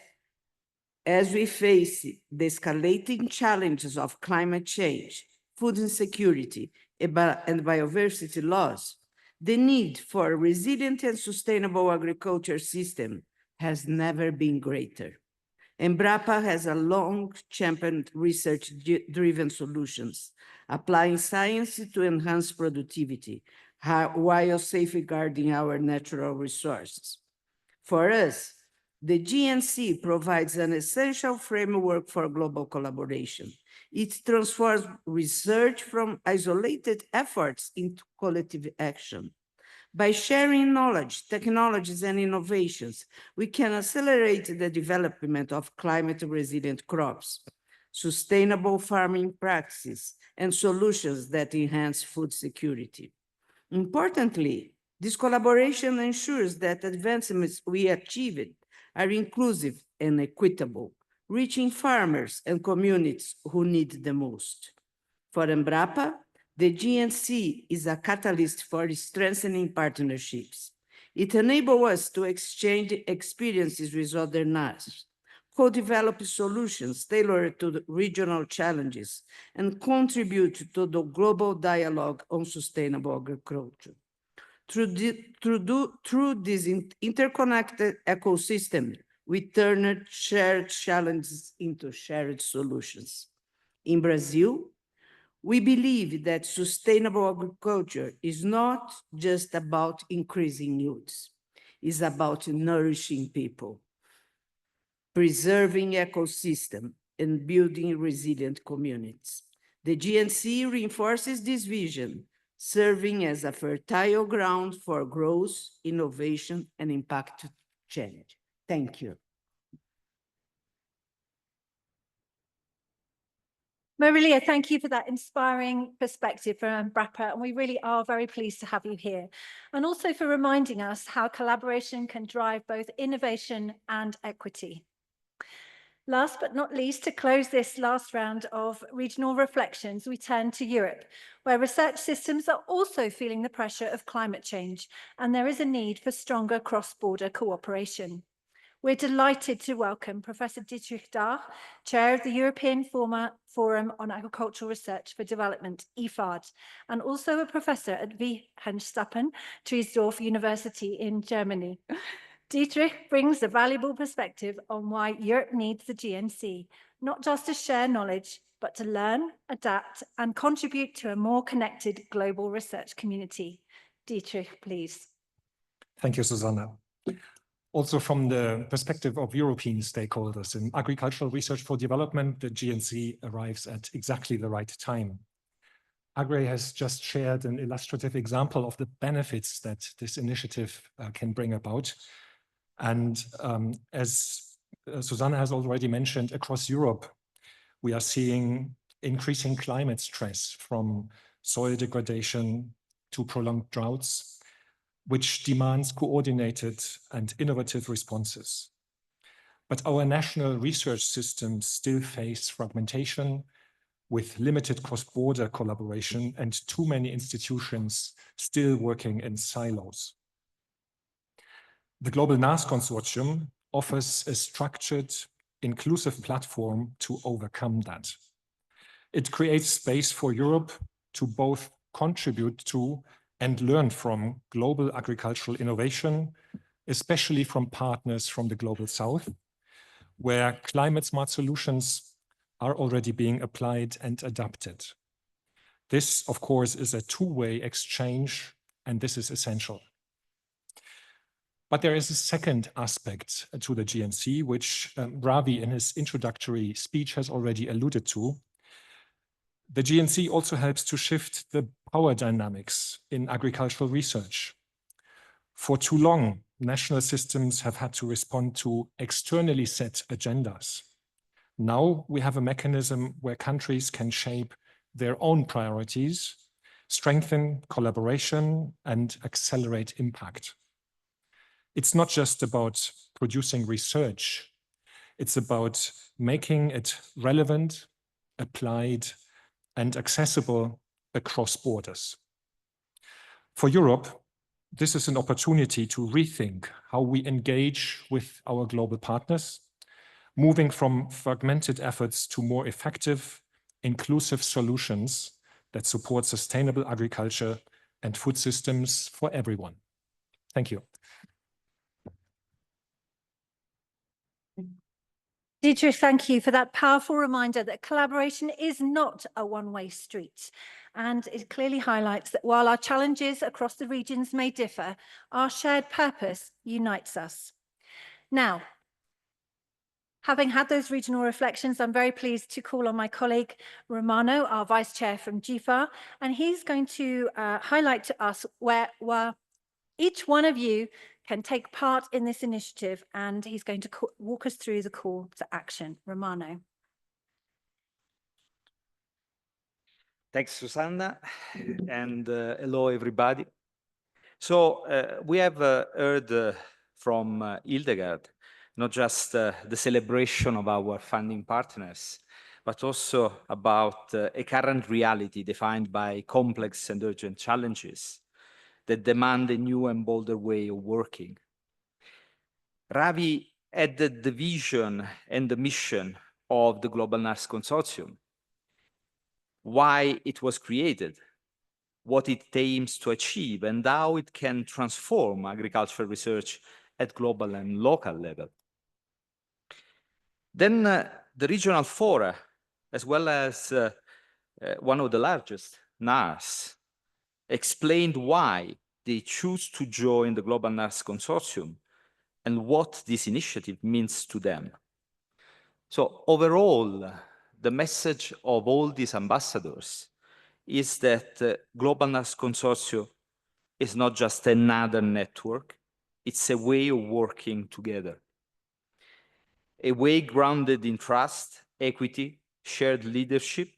as we face the escalating challenges of climate change, food insecurity, and biodiversity loss, the need for a resilient and sustainable agriculture system has never been greater. Embrapa has a long championed research-driven solutions, applying science to enhance productivity while safeguarding our natural resources. For us, the GNC provides an essential framework for global collaboration. It transforms research from isolated efforts into collective action. By sharing knowledge, technologies, and innovations, we can accelerate the development of climate-resilient crops, sustainable farming practices, and solutions that enhance food security. Importantly, this collaboration ensures that advancements we achieved are inclusive and equitable, reaching farmers and communities who need the most. For Embrapa, the GNC is a catalyst for strengthening partnerships. It enables us to exchange experiences with other NARES, co-develop solutions tailored to the regional challenges, and contribute to the global dialogue on sustainable agriculture. Through this interconnected ecosystem, we turn shared challenges into shared solutions. In Brazil, we believe that sustainable agriculture is not just about increasing yields. It's about nourishing people, preserving ecosystem, and building resilient communities. The GNC reinforces this vision, serving as a fertile ground for growth, innovation, and impact change. Thank you. Marilia, thank you for that inspiring perspective from Embrapa, and we really are very pleased to have you here. And also for reminding us how collaboration can drive both innovation and equity. Last but not least, to close this last round of regional reflections, we turn to Europe, where research systems are also feeling the pressure of climate change, and there is a need for stronger cross-border cooperation. We're delighted to welcome Professor Dietrich Dahr, Chair of the European Forum on Agricultural Research for Development, IFAD, and also a professor at Wilhelmshaven, Triesdorf University in Germany. Dietrich brings a valuable perspective on why Europe needs the GNC, not just to share knowledge, but to learn, adapt, and contribute to a more connected global research community. Dietrich, please. Thank you, Susanna. Also from the perspective of European stakeholders in agricultural research for development, the GNC arrives at exactly the right time. Agri has just shared an illustrative example of the benefits that this initiative can bring about. And as Susanna has already mentioned, across Europe, we are seeing increasing climate stress from soil degradation to prolonged droughts, which demands coordinated and innovative responses. But our national research systems still face fragmentation with limited cross-border collaboration and too many institutions still working in silos. The Global NARS Consortium offers a structured, inclusive platform to overcome that. It creates space for Europe to both contribute to and learn from global agricultural innovation, especially from partners from the Global South, where climate-smart solutions are already being applied and adapted. This, of course, is a two-way exchange, and this is essential. But there is a second aspect to the GNC, which Ravi in his introductory speech has already alluded to. The GNC also helps to shift the power dynamics in agricultural research. For too long, national systems have had to respond to externally set agendas. Now we have a mechanism where countries can shape their own priorities, strengthen collaboration, and accelerate impact. It's not just about producing research. It's about making it relevant, applied, and accessible across borders. For Europe, this is an opportunity to rethink how we engage with our global partners, moving from fragmented efforts to more effective, inclusive solutions that support sustainable agriculture and food systems for everyone. Thank you. Dietrich, thank you for that powerful reminder that collaboration is not a one-way street. And it clearly highlights that while our challenges across the regions may differ, our shared purpose unites us. Now, having had those regional reflections, I'm very pleased to call on my colleague Romano, our Vice Chair from GFAR, and he's going to highlight to us where each one of you can take part in this initiative, and he's going to walk us through the call to action. Romano. Thanks, Susanna, and hello, everybody. So we have heard from Hildegard, not just the celebration of our funding partners, but also about a current reality defined by complex and urgent challenges that demand a new and bolder way of working. Ravi added the vision and the mission of the Global NARS Consortium, why it was created, what it aims to achieve, and how it can transform agricultural research at global and local level. Then the regional fora, as well as one of the largest, NARS, explained why they choose to join the Global NARS Consortium and what this initiative means to them. So overall, the message of all these ambassadors is that Global NARS Consortium is not just another network, it's a way of working together. A way grounded in trust, equity, shared leadership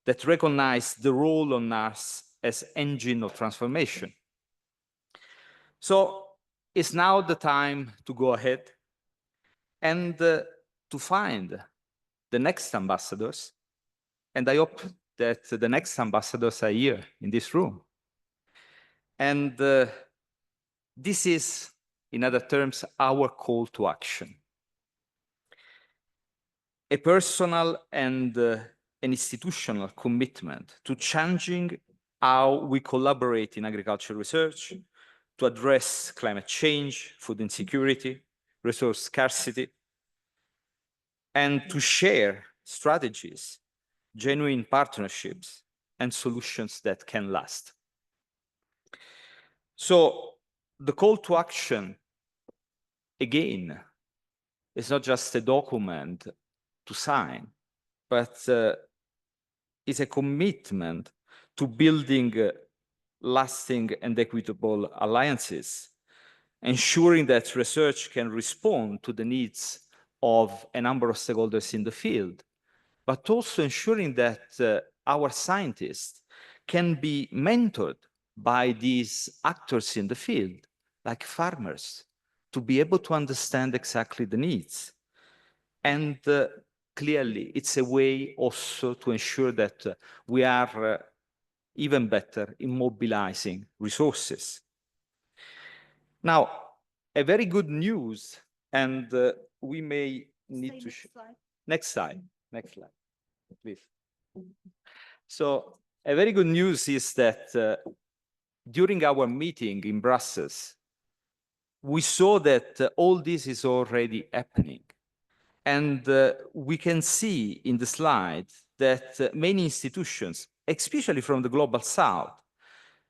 that recognize the role of NARS as engine of transformation. So it's now the time to go ahead and to find the next ambassadors. And I hope that the next ambassadors are here in this room. And this is, in other terms, our call to action. A personal and an institutional commitment to changing how we collaborate in agricultural research, to address climate change, food insecurity, resource scarcity, and to share strategies, genuine partnerships, and solutions that can last. So the call to action, again, is not just a document to sign, but is a commitment to building lasting and equitable alliances, ensuring that research can respond to the needs of a number of stakeholders in the field, but also ensuring that our scientists can be mentored by these actors in the field, like farmers, to be able to understand exactly the needs. And clearly, it's a way also to ensure that we are even better in mobilizing resources. Now, a very good news, and we may need to... Next slide, please. So a very good news is that during our meeting in Brussels, we saw that all this is already happening. And we can see in the slide that many institutions, especially from the Global South,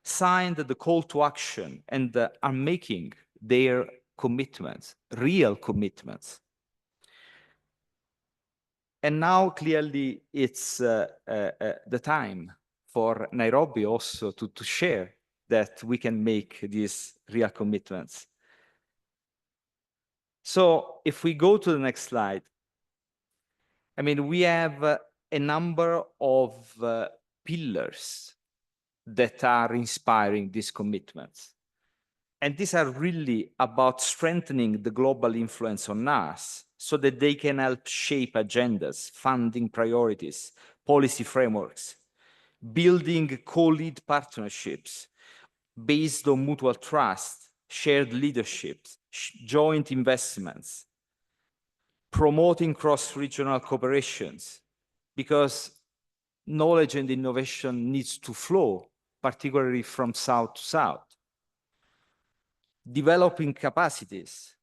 signed the call to action and are making their commitments, real commitments. And now clearly it's the time for Nairobi also to share that we can make these real commitments. So if we go to the next slide, I mean, we have a number of pillars that are inspiring these commitments. And these are really about strengthening the global influence on NARS so that they can help shape agendas, funding priorities, policy frameworks, building co-lead partnerships based on mutual trust, shared leadership, joint investments, promoting cross-regional cooperations, because knowledge and innovation needs to flow, particularly from south to south. Developing capacities,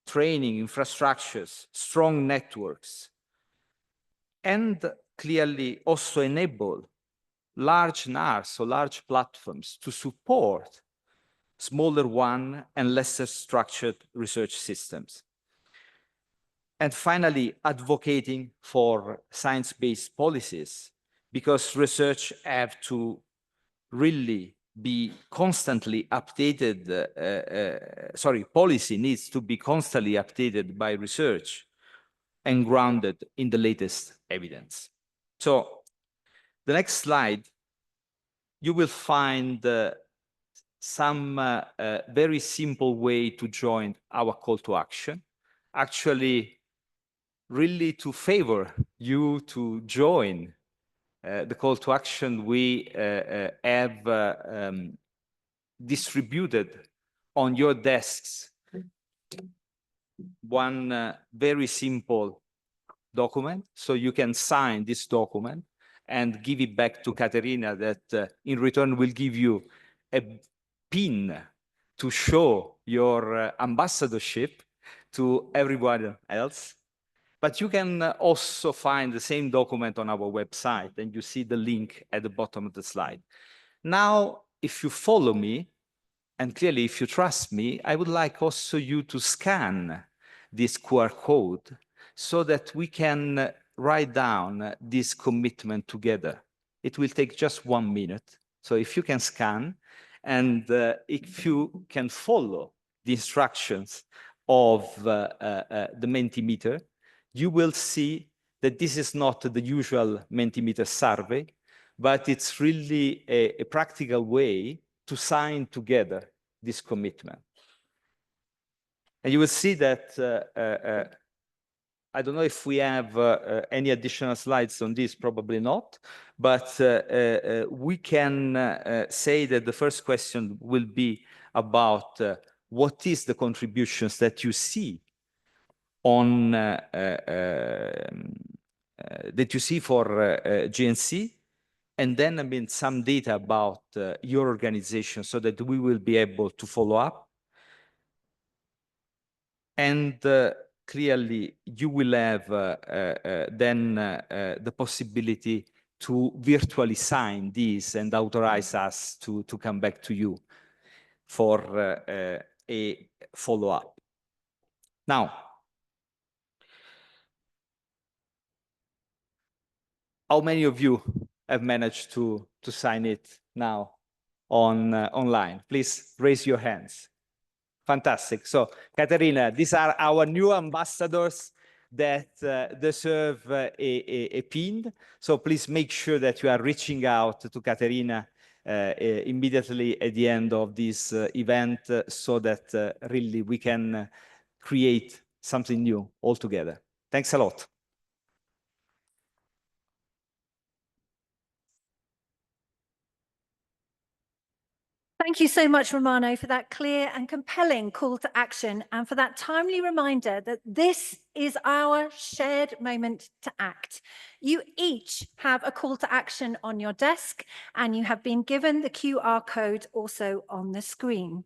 training, infrastructures, strong networks, and clearly also enable large NARS, so large platforms, to support smaller one and lesser structured research systems. And finally, advocating for science-based policies, because research have to really be constantly updated, policy needs to be constantly updated by research and grounded in the latest evidence. So the next slide, you will find some very simple way to join our call to action. Actually, really to favor you to join the call to action we have distributed on your desks. One very simple document, so you can sign this document and give it back to Katerina, that in return will give you a pin to show your ambassadorship to everyone else. But you can also find the same document on our website, and you see the link at the bottom of the slide. Now, if you follow me, and clearly if you trust me, I would like also you to scan this QR code so that we can write down this commitment together. It will take just 1 minute. So if you can scan, and if you can follow the instructions of the Mentimeter, you will see that this is not the usual Mentimeter survey, but it's really a practical way to sign together this commitment. And you will see that, I don't know if we have any additional slides on this, probably not, but we can say that the first question will be about what is the contributions that you see on that you see for GNC, and then I mean some data about your organization so that we will be able to follow up. And clearly you will have then the possibility to virtually sign these and authorize us to come back to you for a follow-up. Now, how many of you have managed to sign it now online? Please raise your hands. Fantastic. So, Katerina, these are our new ambassadors that deserve a pin. So please make sure that you are reaching out to Katerina immediately at the end of this event so that really we can create something new all together. Thanks a lot. Thank you so much, Romano, for that clear and compelling call to action and for that timely reminder that this is our shared moment to act. You each have a call to action on your desk, and you have been given the QR code also on the screen.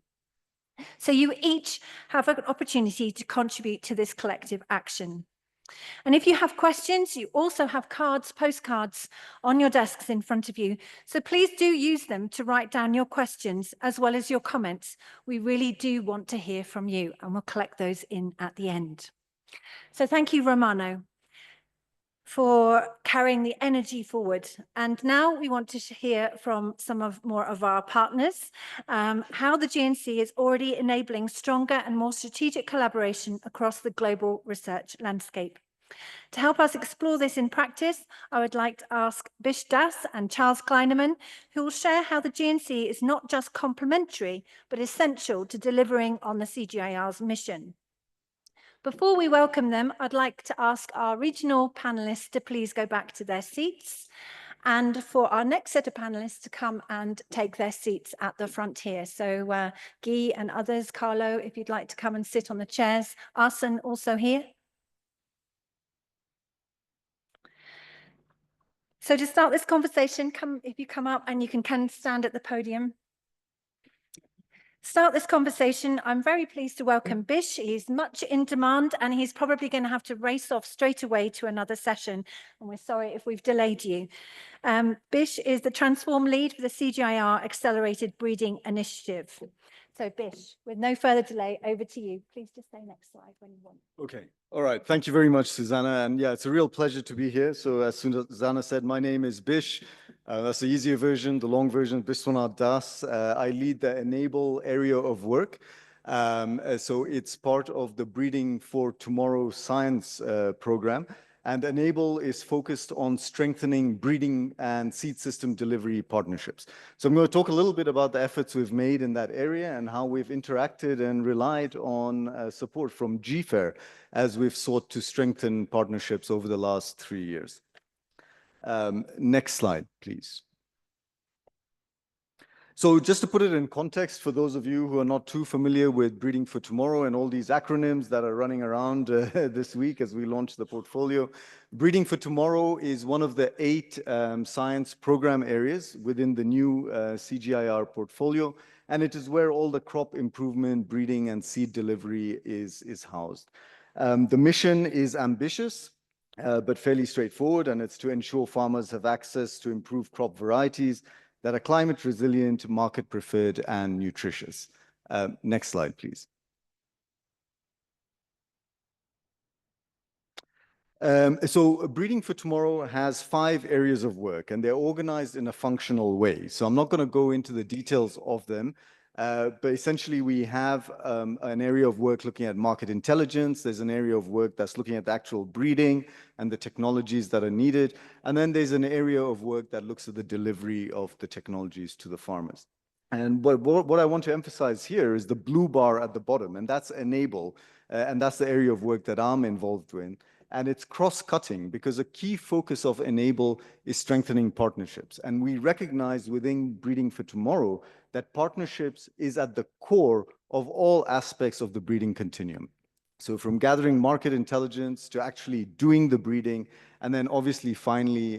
So you each have an opportunity to contribute to this collective action. And if you have questions, you also have postcards on your desks in front of you. So please do use them to write down your questions as well as your comments. We really do want to hear from you, and we'll collect those in at the end. So thank you, Romano, for carrying the energy forward. And now we want to hear from more of our partners, how the GNC is already enabling stronger and more strategic collaboration across the global research landscape. To help us explore this in practice, I would like to ask Bish Das and Charles Kleineman, who will share how the GNC is not just complementary, but essential to delivering on the CGIAR's mission. Before we welcome them, I'd like to ask our regional panelists to please go back to their seats, and for our next set of panelists to come and take their seats at the front here. So Guy and others, Carlo, if you'd like to come and sit on the chairs. Arsen also here. So to start this conversation, if you come up and you can stand at the podium. Start this conversation, I'm very pleased to welcome Bish. He's much in demand and he's probably going to have to race off straight away to another session. And we're sorry if we've delayed you. Bish is the Transform Lead for the CGIAR Accelerated Breeding Initiative. So Bish, with no further delay, over to you. Please just say next slide when you want. Okay. All right. Thank you very much, Susanna. And yeah, it's a real pleasure to be here. So as Susanna said, my name is Bish. That's the easier version. The long version, Biswanath Das. I lead the Enable area of work. So it's part of the Breeding for Tomorrow Science program. And Enable is focused on strengthening breeding and seed system delivery partnerships. So I'm going to talk a little bit about the efforts we've made in that area and how we've interacted and relied on support from GFAIR as we've sought to strengthen partnerships over the last 3 years. Next slide, please. So just to put it in context for those of you who are not too familiar with Breeding for Tomorrow and all these acronyms that are running around this week as we launch the portfolio, Breeding for Tomorrow is one of the 8 science program areas within the new CGIAR portfolio, and it is where all the crop improvement, breeding, and seed delivery is housed. The mission is ambitious, but fairly straightforward, and it's to ensure farmers have access to improved crop varieties that are climate resilient, market preferred, and nutritious. Next slide, please. So Breeding for Tomorrow has 5 areas of work, and they're organized in a functional way. So I'm not going to go into the details of them, but essentially we have an area of work looking at market intelligence. There's an area of work that's looking at the actual breeding and the technologies that are needed. And then there's an area of work that looks at the delivery of the technologies to the farmers. And what I want to emphasize here is the blue bar at the bottom, and that's Enable, and that's the area of work that I'm involved in. And it's cross-cutting because a key focus of Enable is strengthening partnerships. And we recognize within Breeding for Tomorrow that partnerships is at the core of all aspects of the breeding continuum. So from gathering market intelligence to actually doing the breeding, and then obviously finally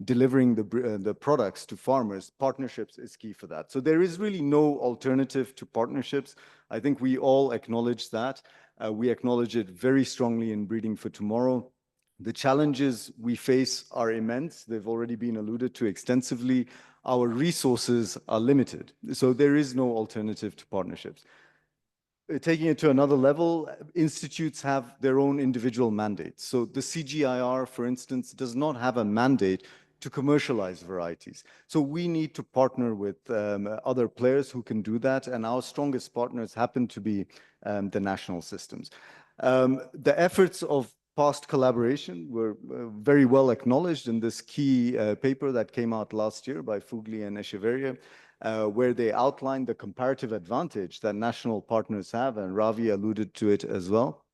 delivering the products to farmers, partnerships is key for that. So there is really no alternative to partnerships. I think we all acknowledge that. We acknowledge it very strongly in Breeding for Tomorrow. The challenges we face are immense. They've already been alluded to extensively. Our resources are limited. So there is no alternative to partnerships. Taking it to another level, institutes have their own individual mandates. So the CGIAR, for instance, does not have a mandate to commercialize varieties. So we need to partner with other players who can do that, and our strongest partners happen to be the national systems. The efforts of past collaboration were very well acknowledged in this key paper that came out last year by Fugli and Echeverria, where they outlined the comparative advantage that national partners have, and Ravi alluded to it as well.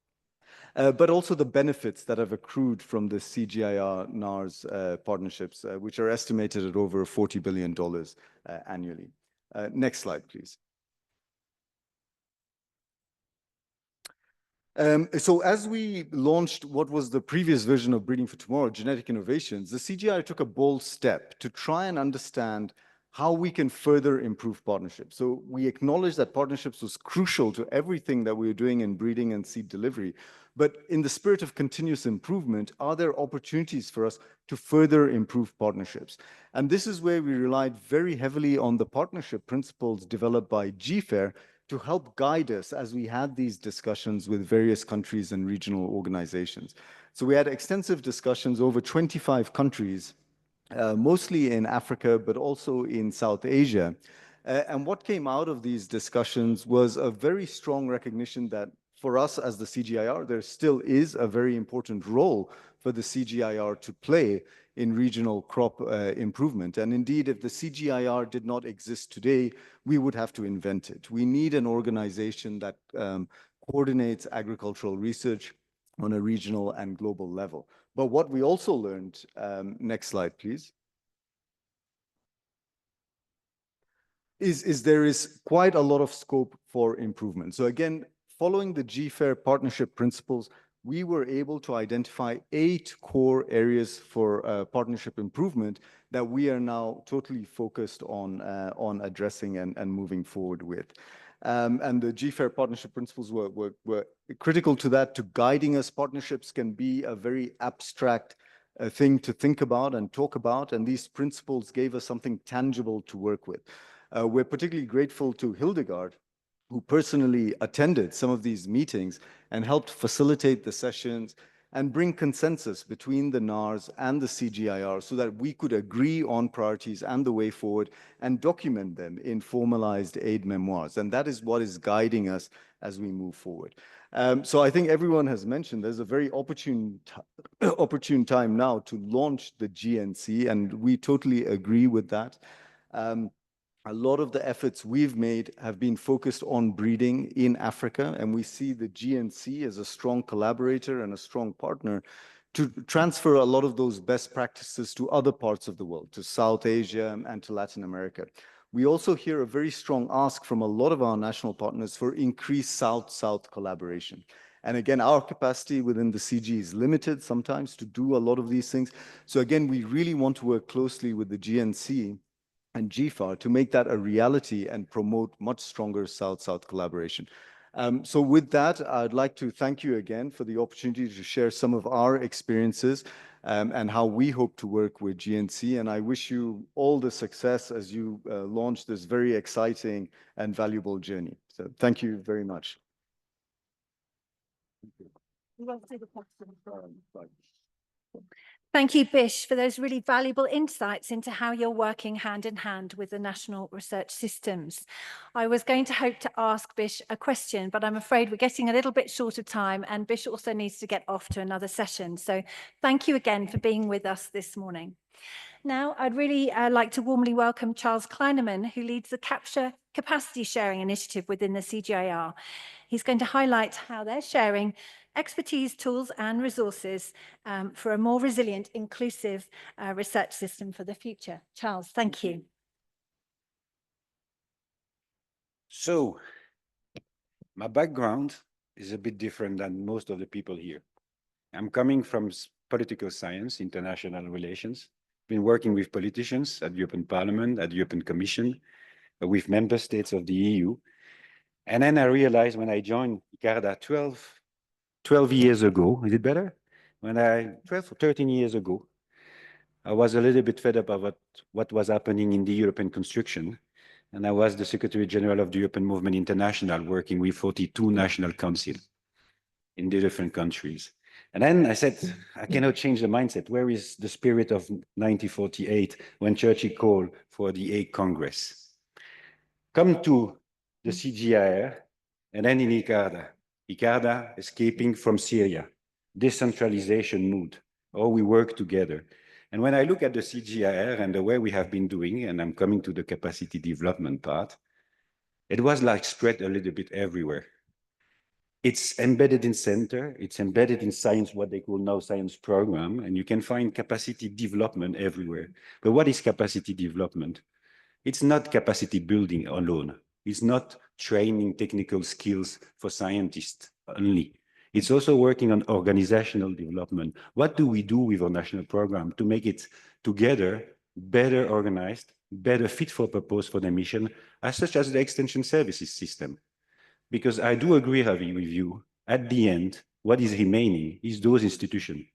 But also the benefits that have accrued from the CGIAR NARS partnerships, which are estimated at over $40 billion annually. Next slide, please. So as we launched what was the previous version of Breeding for Tomorrow, Genetic Innovations, the CGIAR took a bold step to try and understand how we can further improve partnerships. So we acknowledge that partnerships was crucial to everything that we were doing in breeding and seed delivery. But in the spirit of continuous improvement, are there opportunities for us to further improve partnerships? And this is where we relied very heavily on the partnership principles developed by GFAIR to help guide us as we had these discussions with various countries and regional organizations. So we had extensive discussions over 25 countries, mostly in Africa, but also in South Asia. And what came out of these discussions was a very strong recognition that for us as the CGIAR, there still is a very important role for the CGIAR to play in regional crop improvement. And indeed, if the CGIAR did not exist today, we would have to invent it. We need an organization that coordinates agricultural research on a regional and global level. But what we also learned, next slide, please, is there is quite a lot of scope for improvement. So again, following the GFAIR partnership principles, we were able to identify 8 core areas for partnership improvement that we are now totally focused on addressing and moving forward with. And the GFAIR partnership principles were critical to that, to guiding us. Partnerships can be a very abstract thing to think about and talk about, and these principles gave us something tangible to work with. We're particularly grateful to Hildegard, who personally attended some of these meetings and helped facilitate the sessions and bring consensus between the NARS and the CGIAR so that we could agree on priorities and the way forward and document them in formalized aid memoirs. And that is what is guiding us as we move forward. So I think everyone has mentioned there's a very opportune time now to launch the GNC, and we totally agree with that. A lot of the efforts we've made have been focused on breeding in Africa, and we see the GNC as a strong collaborator and a strong partner to transfer a lot of those best practices to other parts of the world, to South Asia and to Latin America. We also hear a very strong ask from a lot of our national partners for increased South-South collaboration. And again, our capacity within the CG is limited sometimes to do a lot of these things. So again, we really want to work closely with the GNC and GFAR to make that a reality and promote much stronger South-South collaboration. So with that, I'd like to thank you again for the opportunity to share some of our experiences and how we hope to work with GNC. And I wish you all the success as you launch this very exciting and valuable journey. So thank you very much. Thank you, Bish, for those really valuable insights into how you're working hand in hand with the national research systems. I was going to hope to ask Bish a question, but I'm afraid we're getting a little bit short of time, and Bish also needs to get off to another session. So thank you again for being with us this morning. Now, I'd really like to warmly welcome Charles Kleinerman, who leads the Capture Capacity Sharing Initiative within the CGIAR. He's going to highlight how they're sharing expertise, tools, and resources for a more resilient, inclusive research system for the future. Charles, thank you. So, my background is a bit different than most of the people here. I'm coming from political science, international relations, been working with politicians at the European Parliament, at the European Commission, with member states of the EU. And then I realized when I joined ICARDA 12 years ago, is it better? 12 or 13 years ago, I was a little bit fed up about what was happening in the European construction. And I was the Secretary General of the European Movement International, working with 42 national councils in the different countries. And then I said, I cannot change the mindset. Where is the spirit of 1948 when Churchill called for the Hague Congress? Come to the CGIAR and then in ICARDA escaping from Syria, decentralization mood, or we work together. And when I look at the CGIAR and the way we have been doing, and I'm coming to the capacity development part, it was like spread a little bit everywhere. It's embedded in center, it's embedded in science, what they call now science program, and you can find capacity development everywhere. But what is capacity development? It's not capacity building alone. It's not training technical skills for scientists only. It's also working on organizational development. What do we do with our national program to make it together better organized, better fit for purpose for the mission, as such as the extension services system? Because I do agree, Javi, with you, at the end, what is remaining is those institutions.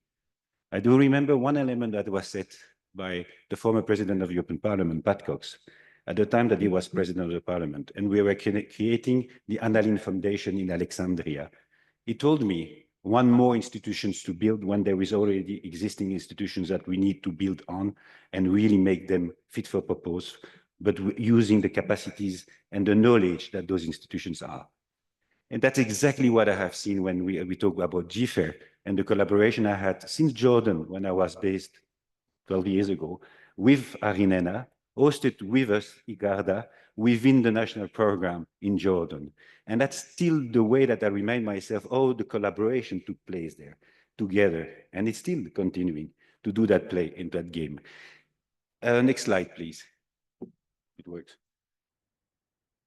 I do remember one element that was said by the former president of the European Parliament, Pat Cox, at the time that he was president of the parliament, and we were creating the Annalene Foundation in Alexandria. He told me one more institutions to build when there is already existing institutions that we need to build on and really make them fit for purpose, but using the capacities and the knowledge that those institutions are. And that's exactly what I have seen when we talk about GFAIR and the collaboration I had since Jordan when I was based 12 years ago with Arinena, hosted with us, ICARDA, within the national program in Jordan. And that's still the way that I remind myself, oh, the collaboration took place there together. And it's still continuing to do that play in that game. Next slide, please. It works.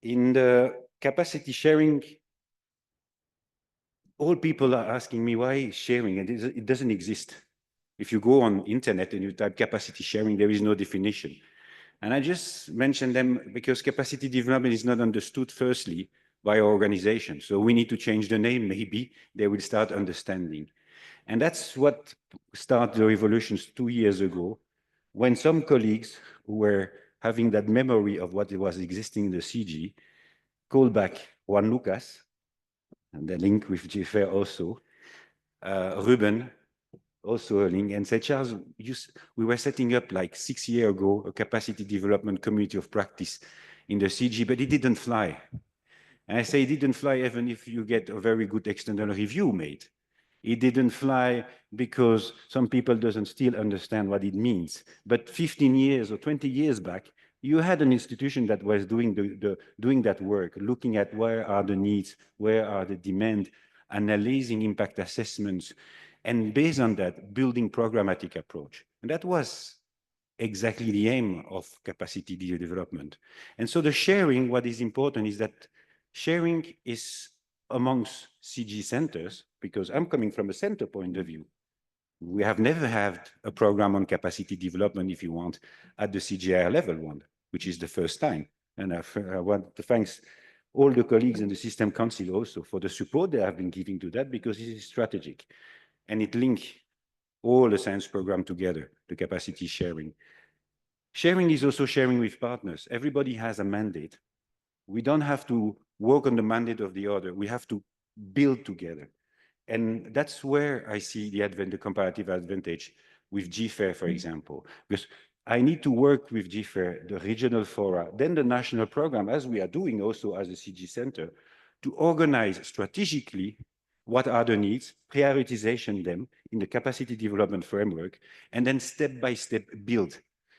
In the capacity sharing, all people are asking me why sharing, and it doesn't exist. If you go on internet and you type capacity sharing, there is no definition. And I just mentioned them because capacity development is not understood firstly by our organization. So we need to change the name, maybe they will start understanding. And that's what started the revolutions 2 years ago, when some colleagues who were having that memory of what was existing in the CG called back Juan Lucas, and the link with GFAIR also, Ruben, also a link, and said, Charles, we were setting up like 6 years ago a capacity development community of practice in the CG, but it didn't fly. And I say it didn't fly even if you get a very good external review made. It didn't fly because some people doesn't still understand what it means. But 15 years or 20 years back, you had an institution that was doing doing that work, looking at where are the needs, where are the demand, analyzing impact assessments, and based on that, building programmatic approach. And that was exactly the aim of capacity development. And so the sharing, what is important is that sharing is amongst CG centers, because I'm coming from a center point of view. We have never had a program on capacity development, if you want, at the CGIAR level one, which is the first time. And I want to thank all the colleagues in the System Council also for the support they have been giving to that, because it is strategic. And it links all the science program together, the capacity sharing. Sharing is also sharing with partners. Everybody has a mandate. We don't have to work on the mandate of the other. We have to build together. And that's where I see the comparative advantage with GFAIR, for example, because I need to work with GFAIR, the regional fora, then the national program, as we are doing also as a CG center, to organize strategically what are the needs, prioritization them in the capacity development framework, and then step by step build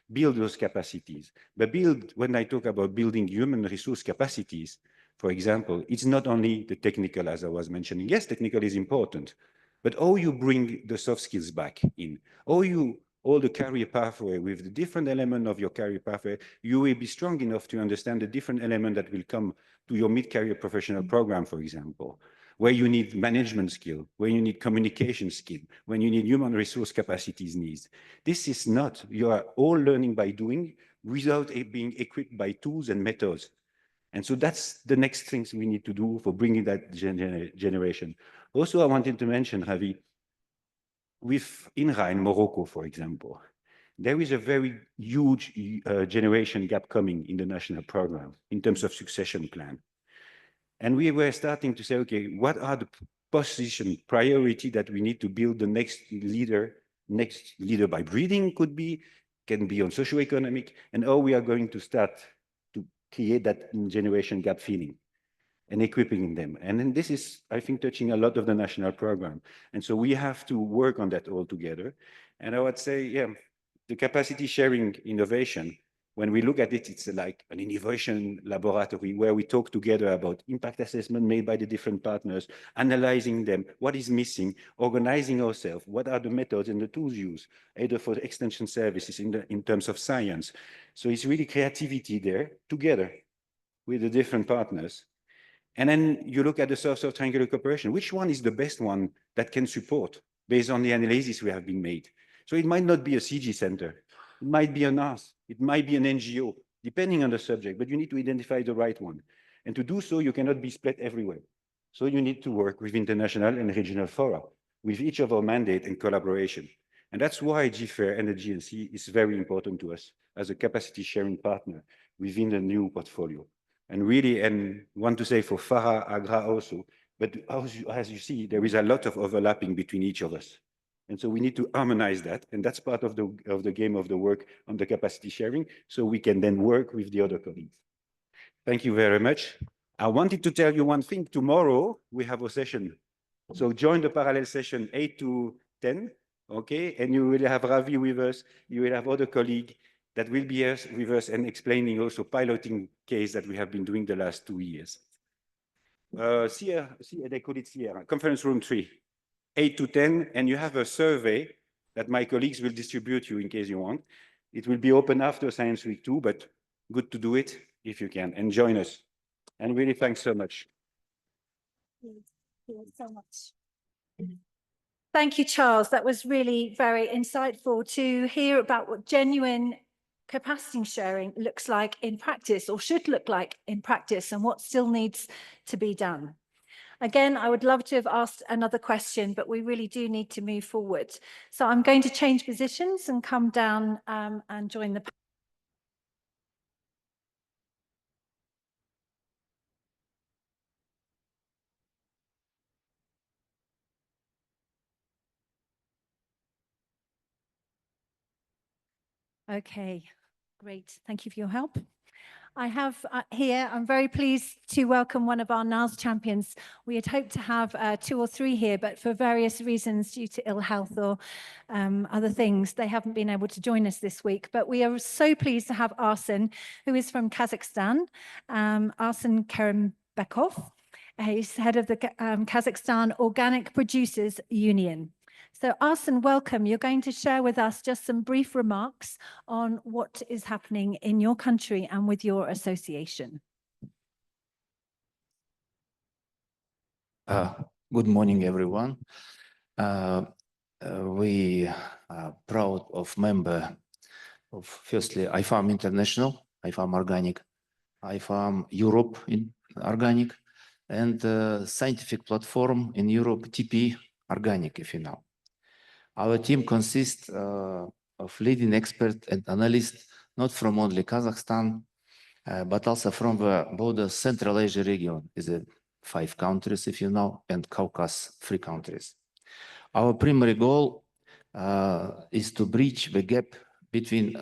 those capacities. But when I talk about building human resource capacities, for example, it's not only the technical, as I was mentioning. Yes, technical is important, but how you bring the soft skills back in, all the career pathway with the different element of your career pathway, you will be strong enough to understand the different element that will come to your mid-career professional program, for example, where you need management skill, where you need communication skill, when you need human resource capacities needs. This is not, you are all learning by doing without being equipped by tools and methods. And so that's the next things we need to do for bringing that generation. Also, I wanted to mention, Javi, with INRA in Morocco, for example, there is a very huge generation gap coming in the national program in terms of succession plan. And we were starting to say, okay, what are the position priority that we need to build the next leader by breeding can be on socioeconomic, and how we are going to start to create that generation gap filling and equipping them. And then this is, I think, touching a lot of the national program. And so we have to work on that all together. And I would say, yeah, the capacity sharing innovation, when we look at it, it's like an innovation laboratory where we talk together about impact assessment made by the different partners, analyzing them, what is missing, organizing ourselves, what are the methods and the tools used, either for extension services in terms of science. So it's really creativity there together with the different partners. And then you look at the source-of triangular cooperation. Which one is the best one that can support based on the analysis we have been made? So it might not be a CG center. It might be a NARS. It might be an NGO, depending on the subject, but you need to identify the right one. And to do so, you cannot be split everywhere. So you need to work with international and regional fora, with each of our mandate and collaboration. And that's why GFAIR and the GNC is very important to us as a capacity sharing partner within the new portfolio. And really, and want to say for FARA, AGRA also, but as you see, there is a lot of overlapping between each of us. And so we need to harmonize that. And that's part of the game of the work on the capacity sharing, so we can then work with the other colleagues. Thank you very much. I wanted to tell you one thing. Tomorrow, we have a session. So join the parallel session 8 to 10, okay? And you will have Ravi with us. You will have other colleagues that will be with us and explaining also piloting case that we have been doing the last 2 years. They call it CGIAR, conference room 3, 8 to 10, and you have a survey that my colleagues will distribute you in case you want. It will be open after Science Week 2, but good to do it if you can, and join us. And really, thanks so much. Thank you so much. Thank you, Charles. That was really very insightful to hear about what genuine capacity sharing looks like in practice, or should look like in practice, and what still needs to be done. Again, I would love to have asked another question, but we really do need to move forward. So I'm going to change positions and come down and join the panel. Okay, great. Thank you for your help. I have here, I'm very pleased to welcome one of our NARS champions. We had hoped to have 2 or 3 here, but for various reasons, due to ill health or other things, they haven't been able to join us this week. But we are so pleased to have Arsen, who is from Kazakhstan, Arsen Karimbekov. He's head of the Kazakhstan Organic Producers Union. So Arsen, welcome. You're going to share with us just some brief remarks on what is happening in your country and with your association. Good morning, everyone. We are proud of member of, firstly, IFARM International, IFARM Organic, IFARM Europe in Organic, and scientific platform in Europe, TP Organic, if you know. Our team consists of leading experts and analysts, not from only Kazakhstan, but also from the border Central Asia region, is 5 countries, if you know, and Caucasus, 3 countries. Our primary goal is to bridge the gap between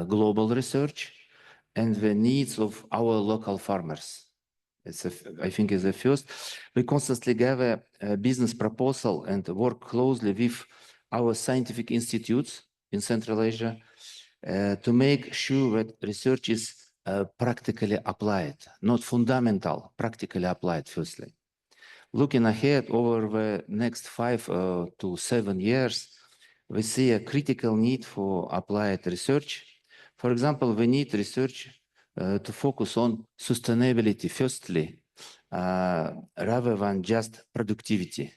global research and the needs of our local farmers. I think it's the first. We constantly gather a business proposal and work closely with our scientific institutes in Central Asia to make sure that research is practically applied, not fundamental, practically applied firstly. Looking ahead over the next 5 to 7 years, we see a critical need for applied research. For example, we need research to focus on sustainability firstly, rather than just productivity.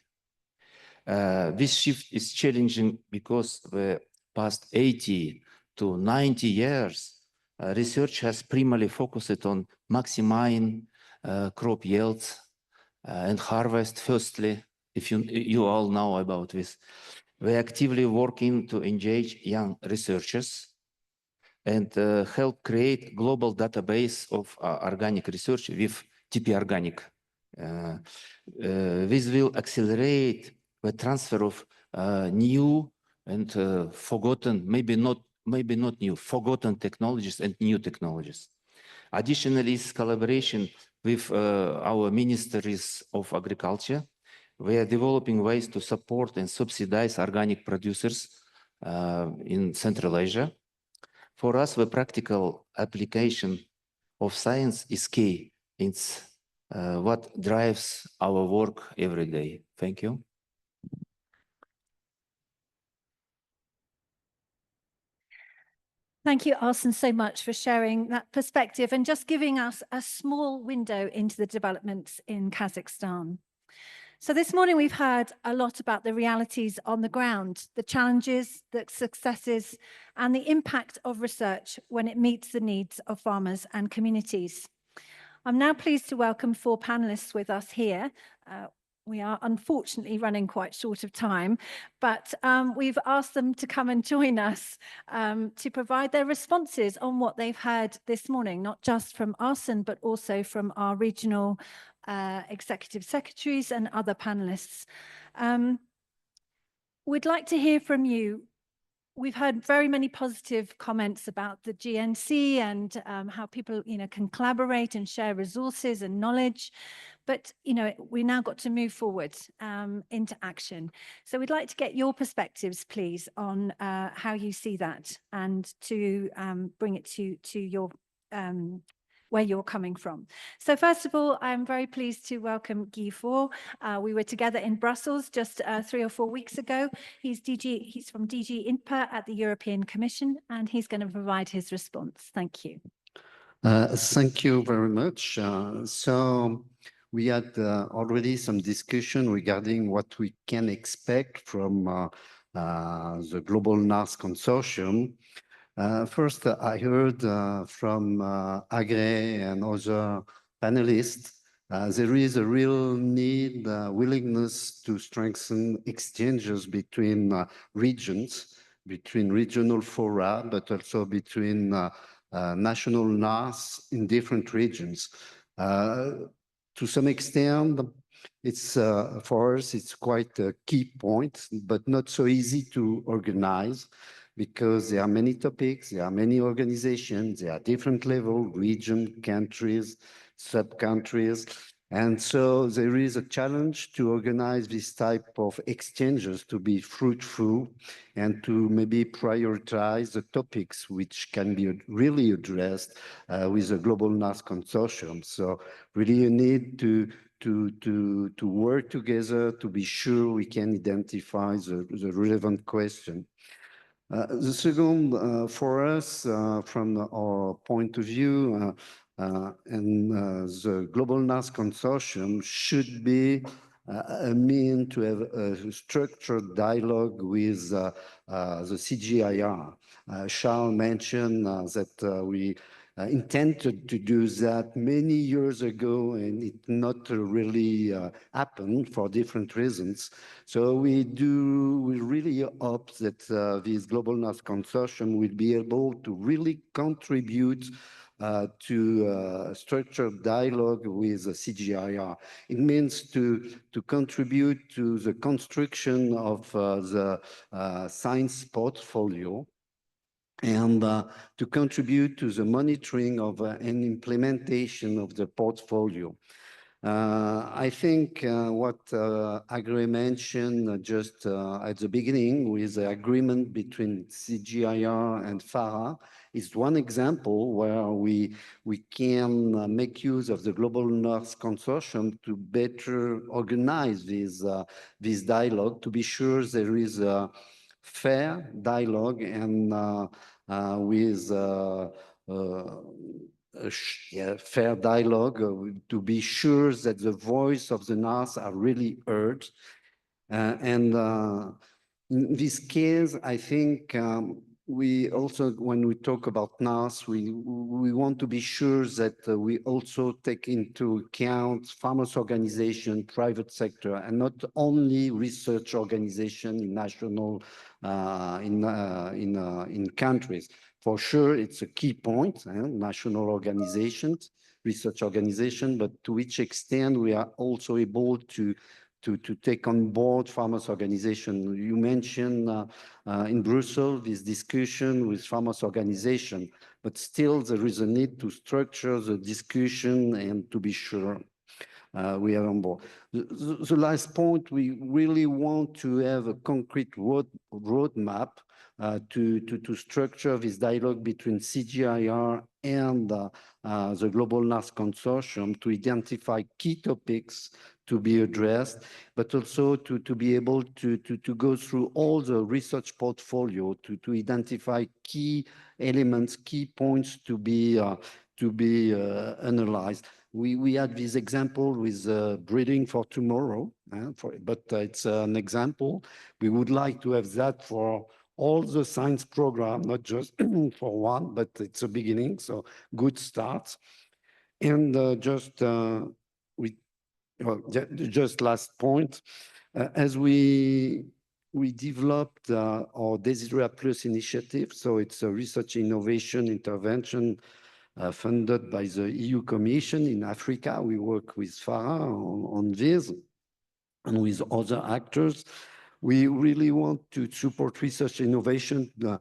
This shift is challenging because the past 80 to 90 years, research has primarily focused on maximizing crop yields and harvest firstly, if you all know about this. We're actively working to engage young researchers and help create global database of organic research with TP Organic. This will accelerate the transfer of new and forgotten, maybe not new, forgotten technologies and new technologies. Additionally, collaboration with our ministries of agriculture, we are developing ways to support and subsidize organic producers in Central Asia. For us, the practical application of science is key. It's what drives our work every day. Thank you. Thank you, Arsen, so much for sharing that perspective and just giving us a small window into the developments in Kazakhstan. So this morning we've heard a lot about the realities on the ground, the challenges, the successes, and the impact of research when it meets the needs of farmers and communities. I'm now pleased to welcome 4 panelists with us here. We are unfortunately running quite short of time, but we've asked them to come and join us to provide their responses on what they've heard this morning, not just from Arsen, but also from our regional executive secretaries and other panelists. We'd like to hear from you. We've heard very many positive comments about the GNC and how people, can collaborate and share resources and knowledge. But, we now got to move forward into action. So we'd like to get your perspectives, please, on how you see that and to bring it to your where you're coming from. So first of all, I'm very pleased to welcome Guy Faure. We were together in Brussels just 3 or 4 weeks ago. He's from DG INPA at the European Commission, and he's going to provide his response. Thank you. Thank you very much. So we had already some discussion regarding what we can expect from the Global NARS Consortium. First, I heard from Agre and other panelists, there is a real need, willingness to strengthen exchanges between regions, between regional fora, but also between national NARS in different regions. To some extent, it's for us, it's quite a key point, but not so easy to organize. because there are many topics, there are many organizations, there are different levels, region, countries, sub-countries. And so there is a challenge to organize this type of exchanges to be fruitful and to maybe prioritize the topics which can be really addressed with the Global NARS Consortium. So really you need to work together to be sure we can identify the relevant question. The second, for us, from our point of view, the Global NARS Consortium should be a mean to have a structured dialogue with the CGIAR. Charles mentioned that we intended to do that many years ago, and it not really happened for different reasons. So we really hope that this Global NARS Consortium will be able to really contribute to structured dialogue with the CGIAR. It means to contribute to the construction of the science portfolio, and to contribute to the monitoring of and implementation of the portfolio. I think what Agre mentioned just at the beginning with the agreement between CGIAR and FARA is one example where we can make use of the Global NARS Consortium to better organize this dialogue, to be sure there is a fair dialogue and with fair dialogue to be sure that the voice of the NARS are really heard. In this case, I think we also, when we talk about NARS, we want to be sure that we also take into account farmers' organization, private sector, and not only research organization in national, in countries. For sure, it's a key point, national organizations, research organization, but to which extent we are also able to take on board farmers' organization. You mentioned in Brussels this discussion with farmers' organization, but still there is a need to structure the discussion and to be sure we are on board. The last point, we really want to have a concrete roadmap to structure this dialogue between CGIAR and the Global NARS Consortium to identify key topics to be addressed, but also to be able to go through all the research portfolio to identify key elements, key points to be analyzed. We had this example with breeding for tomorrow, but it's an example. We would like to have that for all the science program, not just for one, but it's a beginning, so good start. And just last point, as we developed our Desideria Plus initiative, so it's a research innovation intervention funded by the EU Commission in Africa. We work with FARA on this and with other actors. We really want to support research innovation to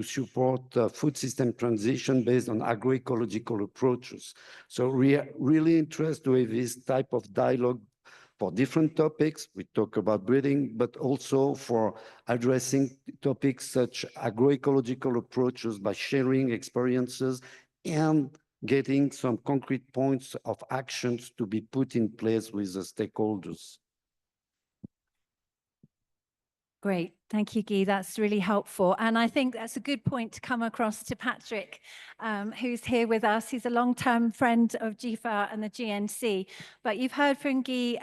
support food system transition based on agroecological approaches. So we are really interested with this type of dialogue for different topics. We talk about breeding, but also for addressing topics such agroecological approaches by sharing experiences and getting some concrete points of actions to be put in place with the stakeholders. Great. Thank you, Guy. That's really helpful. And I think that's a good point to come across to Patrick, who's here with us. He's a long-term friend of GFAR and the GNC. But you've heard from Guy,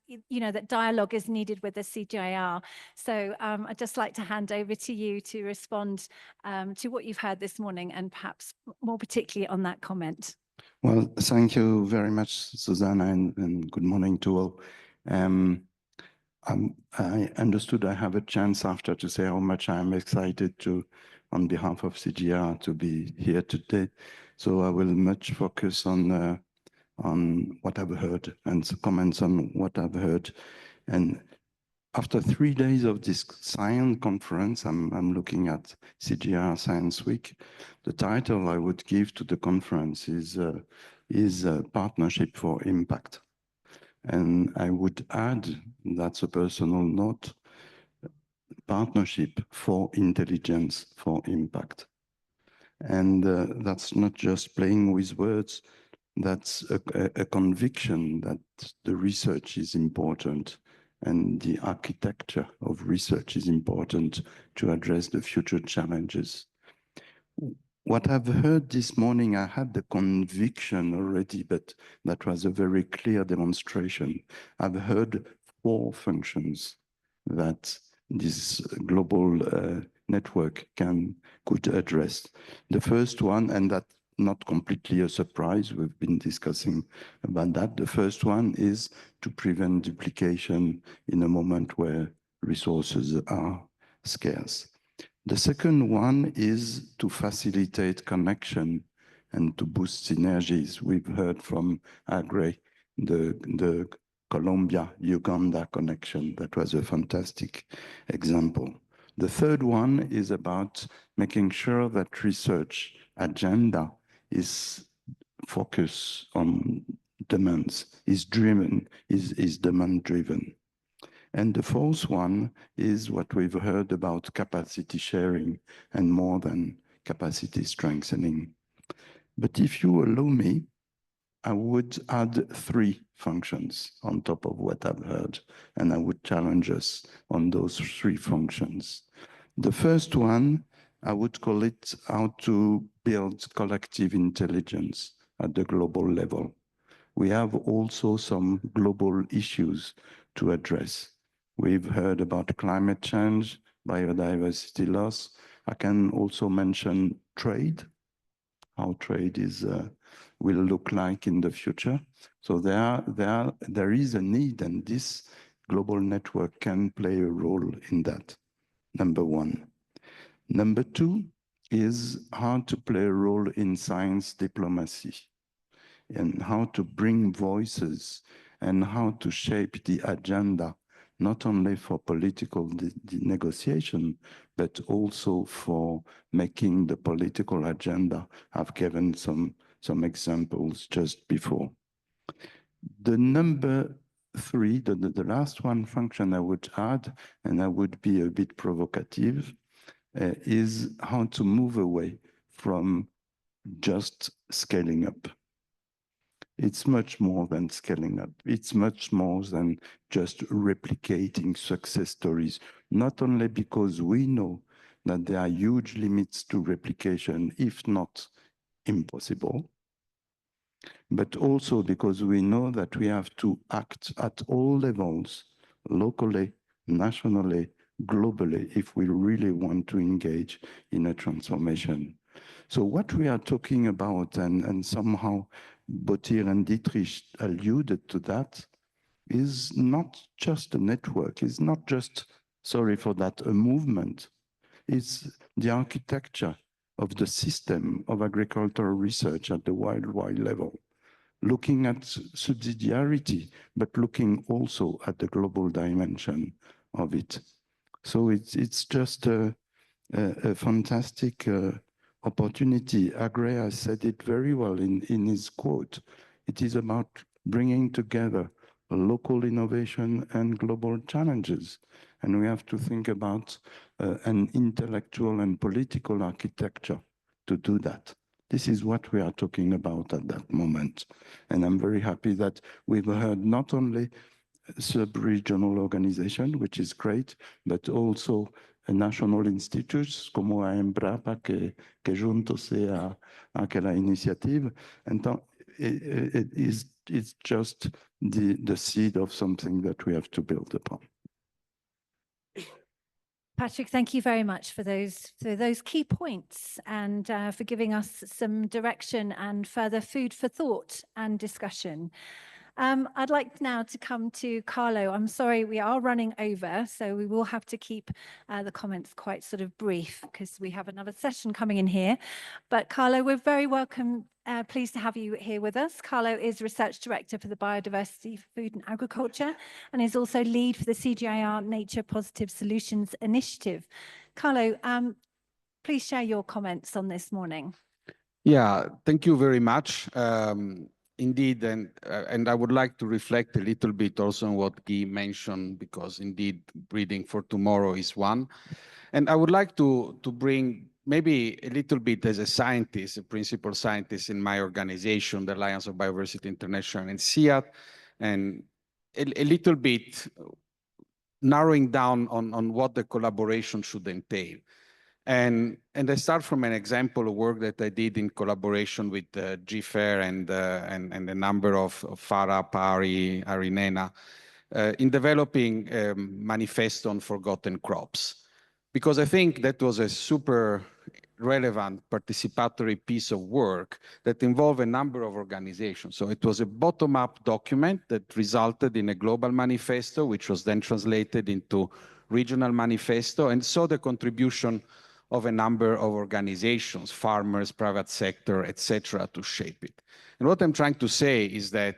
you know, that dialogue is needed with the CGIAR. So I'd just like to hand over to you to respond to what you've heard this morning and perhaps more particularly on that comment. Well, thank you very much, Susanna, and good morning to all. I understood I have a chance after to say how much I'm excited to, on behalf of CGIAR, to be here today. So I will much focus on what I've heard and comments on what I've heard. And after 3 days of this science conference, I'm looking at CGIAR Science Week. The title I would give to the conference is Partnership for Impact. And I would add, that's a personal note, partnership for intelligence for impact. And that's not just playing with words, that's a conviction that the research is important and the architecture of research is important to address the future challenges. What I've heard this morning, I had the conviction already, but that was a very clear demonstration. I've heard 4 functions that this global network could address. The first one, and that's not completely a surprise, we've been discussing about that. The first one is to prevent duplication in a moment where resources are scarce. The second one is to facilitate connection and to boost synergies. We've heard from Agre, the Colombia-Uganda connection. That was a fantastic example. The third one is about making sure that research agenda is focused on demands, is demand-driven. And the fourth one is what we've heard about capacity sharing and more than capacity strengthening. But if you allow me, I would add 3 functions on top of what I've heard, and I would challenge us on those 3 functions. The first one, I would call it how to build collective intelligence at the global level. We have also some global issues to address. We've heard about climate change, biodiversity loss. I can also mention trade, how trade will look like in the future. So there is a need, and this global network can play a role in that, number 1. Number 2 is how to play a role in science diplomacy and how to bring voices and how to shape the agenda, not only for political negotiation, but also for making the political agenda. I've given some examples just before. The number 3, the last one function I would add, and I would be a bit provocative, is how to move away from just scaling up. It's much more than scaling up. It's much more than just replicating success stories, not only because we know that there are huge limits to replication, if not impossible, but also because we know that we have to act at all levels, locally, nationally, globally, if we really want to engage in a transformation. So what we are talking about, and somehow Botir and Dietrich alluded to that, is not just a network, it's not just, sorry for that, a movement. It's the architecture of the system of agricultural research at the worldwide level, looking at subsidiarity, but looking also at the global dimension of it. So it's just a fantastic opportunity. Agre has said it very well in his quote. It is about bringing together local innovation and global challenges. And we have to think about an intellectual and political architecture to do that. This is what we are talking about at that moment. And I'm very happy that we've heard not only sub-regional organization, which is great, but also national institutes como a Embrapa, que juntos a aquella initiative. And it's just the seed of something that we have to build upon. Patrick, thank you very much for those key points and for giving us some direction and further food for thought and discussion. I'd like now to come to Carlo. I'm sorry, we are running over, so we will have to keep the comments quite sort of brief because we have another session coming in here. But Carlo, we're very pleased to have you here with us. Carlo is Research Director for the Biodiversity, Food and Agriculture, and is also lead for the CGIAR Nature Positive Solutions Initiative. Carlo, please share your comments on this morning. Yeah, thank you very much. Indeed, and I would like to reflect a little bit also on what Guy mentioned, because indeed breeding for tomorrow is one. And I would like to bring maybe a little bit as a scientist, a principal scientist in my organization, the Alliance of Biodiversity International and CIAT, and a little bit narrowing down on what the collaboration should entail. And I start from an example of work that I did in collaboration with GFAIR and a number of Farah, Pari, Arinena, in developing a manifesto on forgotten crops. Because I think that was a super relevant participatory piece of work that involved a number of organizations. So it was a bottom-up document that resulted in a global manifesto, which was then translated into regional manifesto, and saw the contribution of a number of organizations, farmers, private sector, etc., to shape it. And what I'm trying to say is that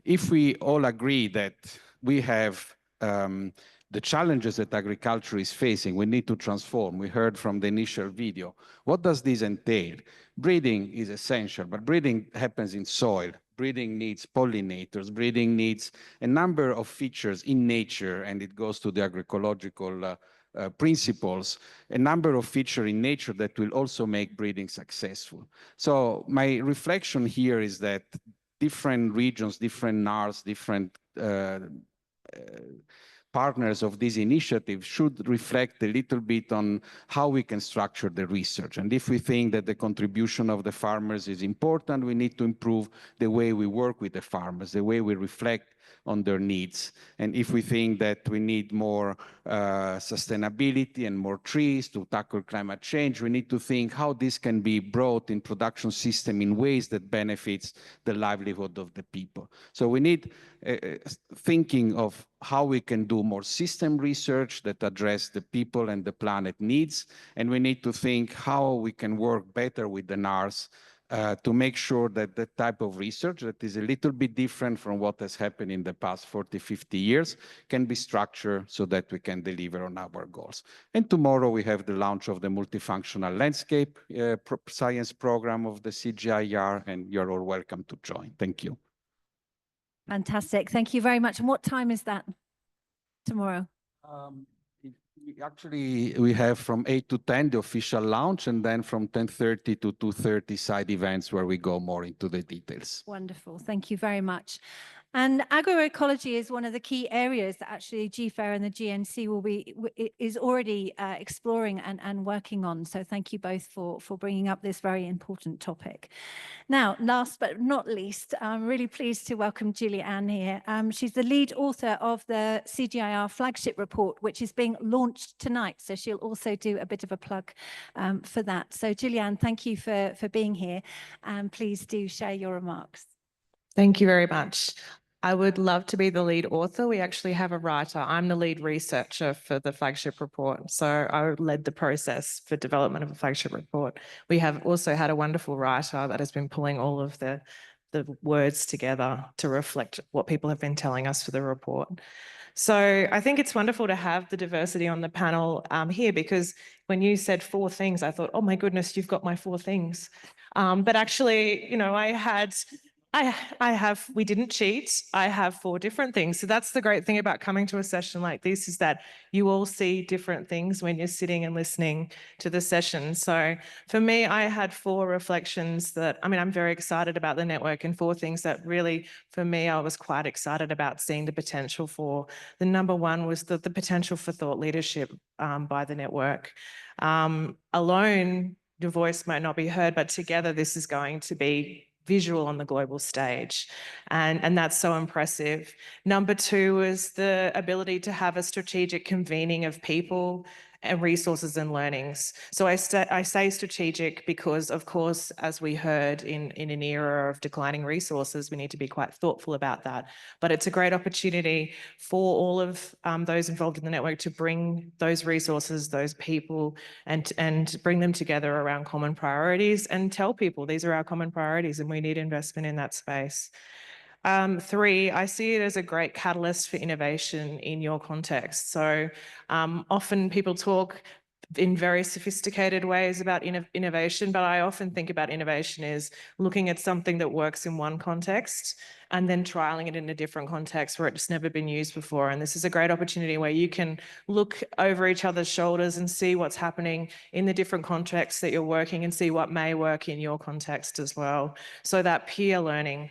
if we all agree that we have the challenges that agriculture is facing, we need to transform. We heard from the initial video. What does this entail? Breeding is essential, but breeding happens in soil. Breeding needs pollinators. Breeding needs a number of features in nature, and it goes to the agroecological principles, a number of features in nature that will also make breeding successful. So my reflection here is that different regions, different NARS, different partners of this initiative should reflect a little bit on how we can structure the research. And if we think that the contribution of the farmers is important, we need to improve the way we work with the farmers, the way we reflect on their needs. And if we think that we need more sustainability and more trees to tackle climate change, we need to think how this can be brought in production system in ways that benefits the livelihood of the people. So we need thinking of how we can do more system research that address the people and the planet needs. And we need to think how we can work better with the NARS to make sure that the type of research that is a little bit different from what has happened in the past 40, 50 years can be structured so that we can deliver on our goals. And tomorrow we have the launch of the multifunctional landscape science program of the CGIAR, and you're all welcome to join. Thank you. Fantastic. Thank you very much. And what time is that tomorrow? Actually, we have from 8 to 10, the official launch, and then from 10:30 to 2:30 side events where we go more into the details. Wonderful. Thank you very much. And agroecology is one of the key areas that actually GFAIR and the GNC is already exploring and working on. So thank you both for bringing up this very important topic. Now, last but not least, I'm really pleased to welcome Julianne here. She's the lead author of the CGIAR flagship report, which is being launched tonight. So she'll also do a bit of a plug for that. So Julianne, thank you for being here, and please do share your remarks. Thank you very much. I would love to be the lead author. We actually have a writer. I'm the lead researcher for the flagship report. So I led the process for development of a flagship report. We have also had a wonderful writer that has been pulling all of the words together to reflect what people have been telling us for the report. So I think it's wonderful to have the diversity on the panel here, because when you said 4 things, I thought, oh my goodness, you've got my 4 things. But actually, you know, we didn't cheat. I have 4 different things. So that's the great thing about coming to a session like this, is that you all see different things when you're sitting and listening to the session. So for me, I had 4 reflections that, I mean, I'm very excited about the network, and 4 things that really, for me, I was quite excited about seeing the potential for. The number one was the potential for thought leadership by the network. Alone, your voice might not be heard, but together this is going to be visual on the global stage. And that's so impressive. Number 2 is the ability to have a strategic convening of people and resources and learnings. So I say strategic because, of course, as we heard in an era of declining resources, we need to be quite thoughtful about that. But it's a great opportunity for all of those involved in the network to bring those resources, those people, and bring them together around common priorities and tell people these are our common priorities and we need investment in that space. 3, I see it as a great catalyst for innovation in your context. So often people talk in very sophisticated ways about innovation, but I often think about innovation as looking at something that works in one context and then trialing it in a different context where it's never been used before. And this is a great opportunity where you can look over each other's shoulders and see what's happening in the different contexts that you're working and see what may work in your context as well. So that peer learning.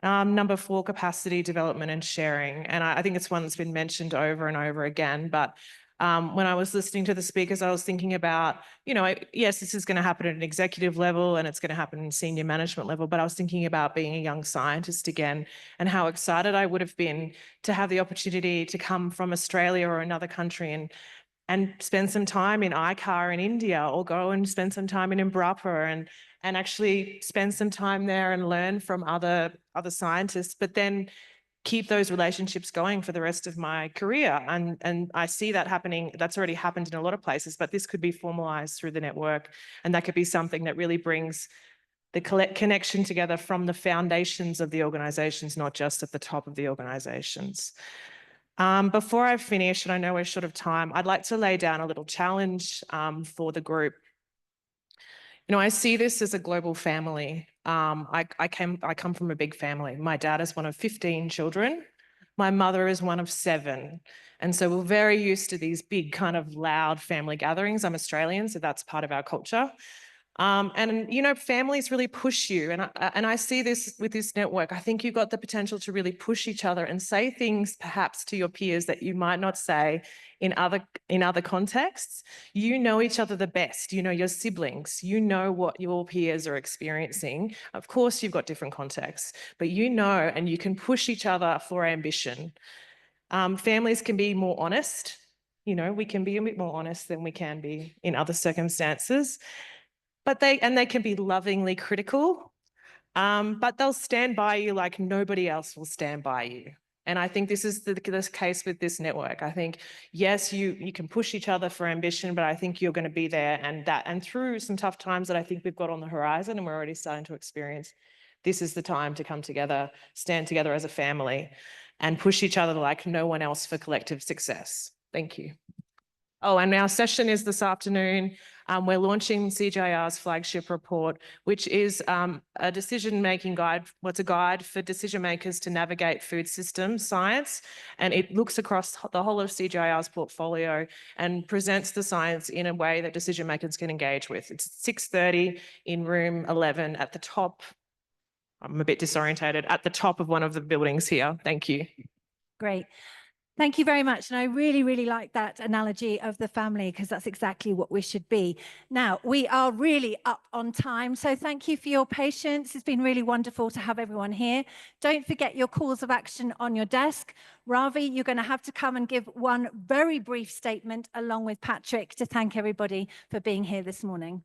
Number 4, capacity development and sharing. And I think it's one that's been mentioned over and over again, but when I was listening to the speakers, I was thinking about, yes, this is going to happen at an executive level and it's going to happen in senior management level, but I was thinking about being a young scientist again and how excited I would have been to have the opportunity to come from Australia or another country and spend some time in ICAR in India, or go and spend some time in Embrapa and actually spend some time there and learn from other scientists, but then keep those relationships going for the rest of my career. And I see that happening. That's already happened in a lot of places, but this could be formalized through the network. And that could be something that really brings the connection together from the foundations of the organizations, not just at the top of the organizations. Before I finish, and I know we're short of time, I'd like to lay down a little challenge for the group. I see this as a global family. I come from a big family. My dad is one of 15 children. My mother is one of 7. And so we're very used to these big kind of loud family gatherings. I'm Australian, so that's part of our culture. Families really push you. And I see this with this network. I think you've got the potential to really push each other and say things perhaps to your peers that you might not say in other contexts. You know each other the best. You know your siblings. You know what your peers are experiencing. Of course, you've got different contexts, but and you can push each other for ambition. Families can be more honest. We can be a bit more honest than we can be in other circumstances. But they can be lovingly critical, but they'll stand by you like nobody else will stand by you. And I think this is the case with this network. I think, yes, you can push each other for ambition, but I think you're going to be there and through some tough times that I think we've got on the horizon and we're already starting to experience, this is the time to come together, stand together as a family and push each other like no one else for collective success. Thank you. Oh, and our session is this afternoon. We're launching CGIAR's flagship report, which is a decision-making guide. What's a guide for decision makers to navigate food system science. And it looks across the whole of CGIAR's portfolio and presents the science in a way that decision makers can engage with. It's 6:30 in room 11 at the top. I'm a bit disorientated, at the top of one of the buildings here. Thank you. Great. Thank you very much. And I really, really like that analogy of the family, because that's exactly what we should be. Now, we are really up on time. So thank you for your patience. It's been really wonderful to have everyone here. Don't forget your calls of action on your desk. Ravi, you're going to have to come and give one very brief statement along with Patrick to thank everybody for being here this morning.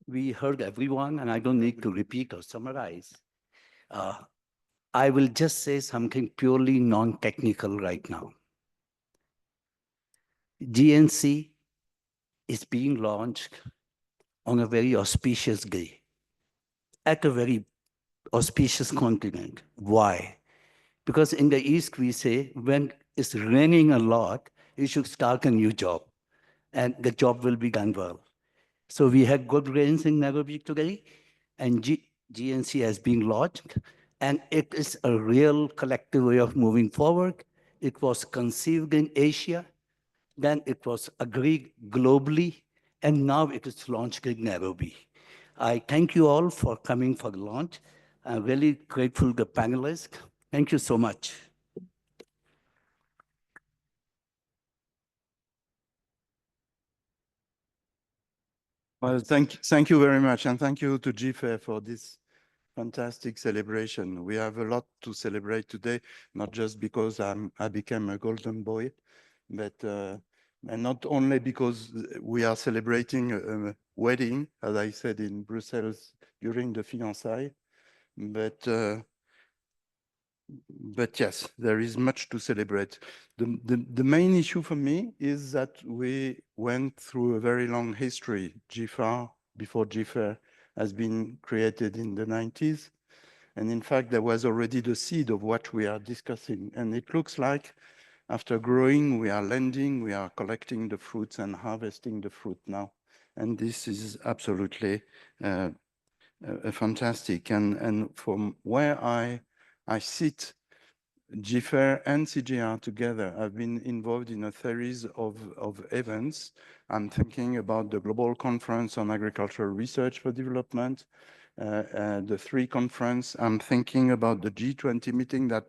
We heard everyone, and I don't need to repeat or summarize. I will just say something purely non-technical right now. GNC is being launched on a very auspicious day, at a very auspicious continent. Why? Because in the East, we say, when it's raining a lot, you should start a new job, and the job will be done well. So we had good rains in Nairobi today, and GNC has been launched, and it is a real collective way of moving forward. It was conceived in Asia, then it was agreed globally, and now it is launched in Nairobi. I thank you all for coming for the launch. I'm really grateful to the panelists. Thank you so much. Well, thank you very much. And thank you to GFAIR for this fantastic celebration. We have a lot to celebrate today, not just because I became a golden boy, but and not only because we are celebrating a wedding, as I said in Brussels during the fiançailles, but yes, there is much to celebrate. The main issue for me is that we went through a very long history. GFAR, before GFAIR, has been created in the 90s. And in fact, there was already the seed of what we are discussing. And it looks like after growing, we are lending, we are collecting the fruits and harvesting the fruit now. And this is absolutely fantastic. And from where I sit, GFAIR and CGIAR together have been involved in a series of events. I'm thinking about the Global Conference on Agricultural Research for Development, the 3 conference. I'm thinking about the G20 meeting that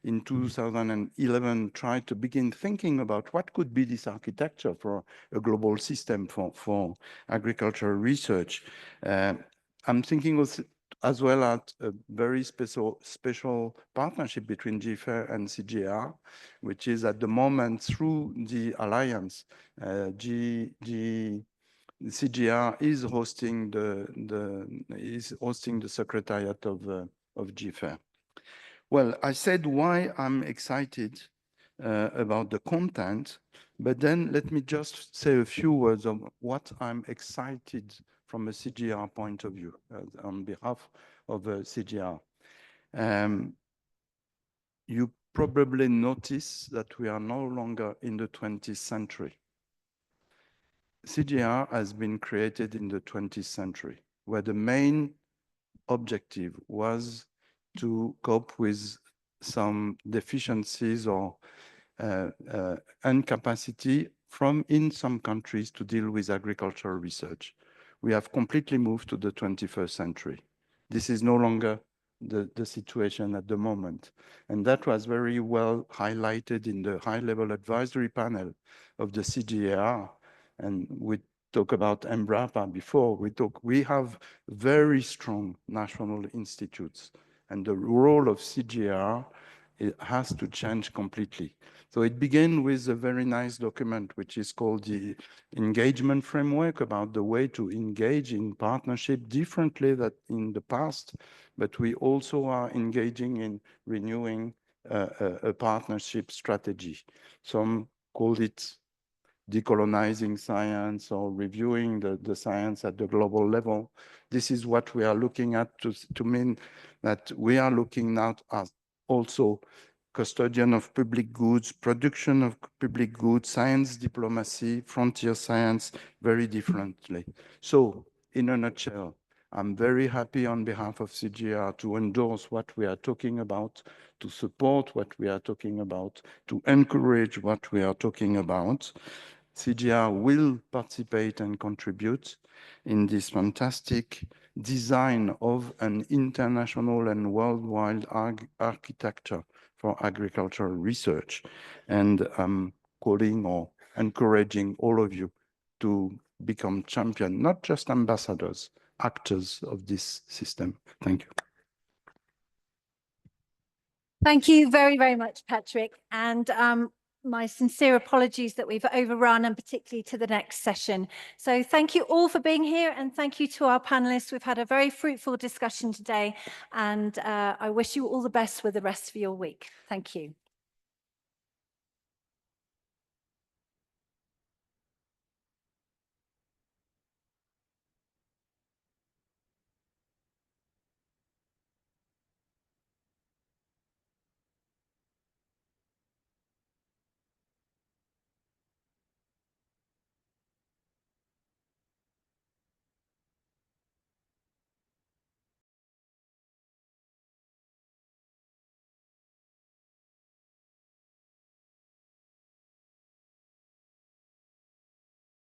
in 2011 tried to begin thinking about what could be this architecture for a global system for agricultural research. I'm thinking as well as a very special partnership between GFAIR and CGIAR, which is at the moment through the alliance. CGIAR is hosting the secretariat of GFAIR. Well, I said why I'm excited about the content, but then let me just say a few words of what I'm excited from a CGIAR point of view on behalf of CGIAR. You probably notice that we are no longer in the 20th century. CGIAR has been created in the 20th century, where the main objective was to cope with some deficiencies or incapacity in some countries to deal with agricultural research. We have completely moved to the 21st century. This is no longer the situation at the moment. And that was very well highlighted in the high-level advisory panel of the CGIAR. And we talk about MBRAPA before. We have very strong national institutes. And the role of CGIAR, it has to change completely. So it began with a very nice document, which is called the engagement framework, about the way to engage in partnership differently than in the past, but we also are engaging in renewing a partnership strategy. Some call it decolonizing science or reviewing the science at the global level. This is what we are looking at to mean that we are looking now at also custodian of public goods, production of public goods, science diplomacy, frontier science, very differently. So in a nutshell, I'm very happy on behalf of CGIAR to endorse what we are talking about, to support what we are talking about, to encourage what we are talking about. CGIAR will participate and contribute in this fantastic design of an international and worldwide architecture for agricultural research. And I'm calling or encouraging all of you to become champion, not just ambassadors, actors of this system. Thank you. Thank you very, very much, Patrick. And my sincere apologies that we've overrun, and particularly to the next session. So thank you all for being here, and thank you to our panelists. We've had a very fruitful discussion today, and I wish you all the best with the rest of your week. Thank you.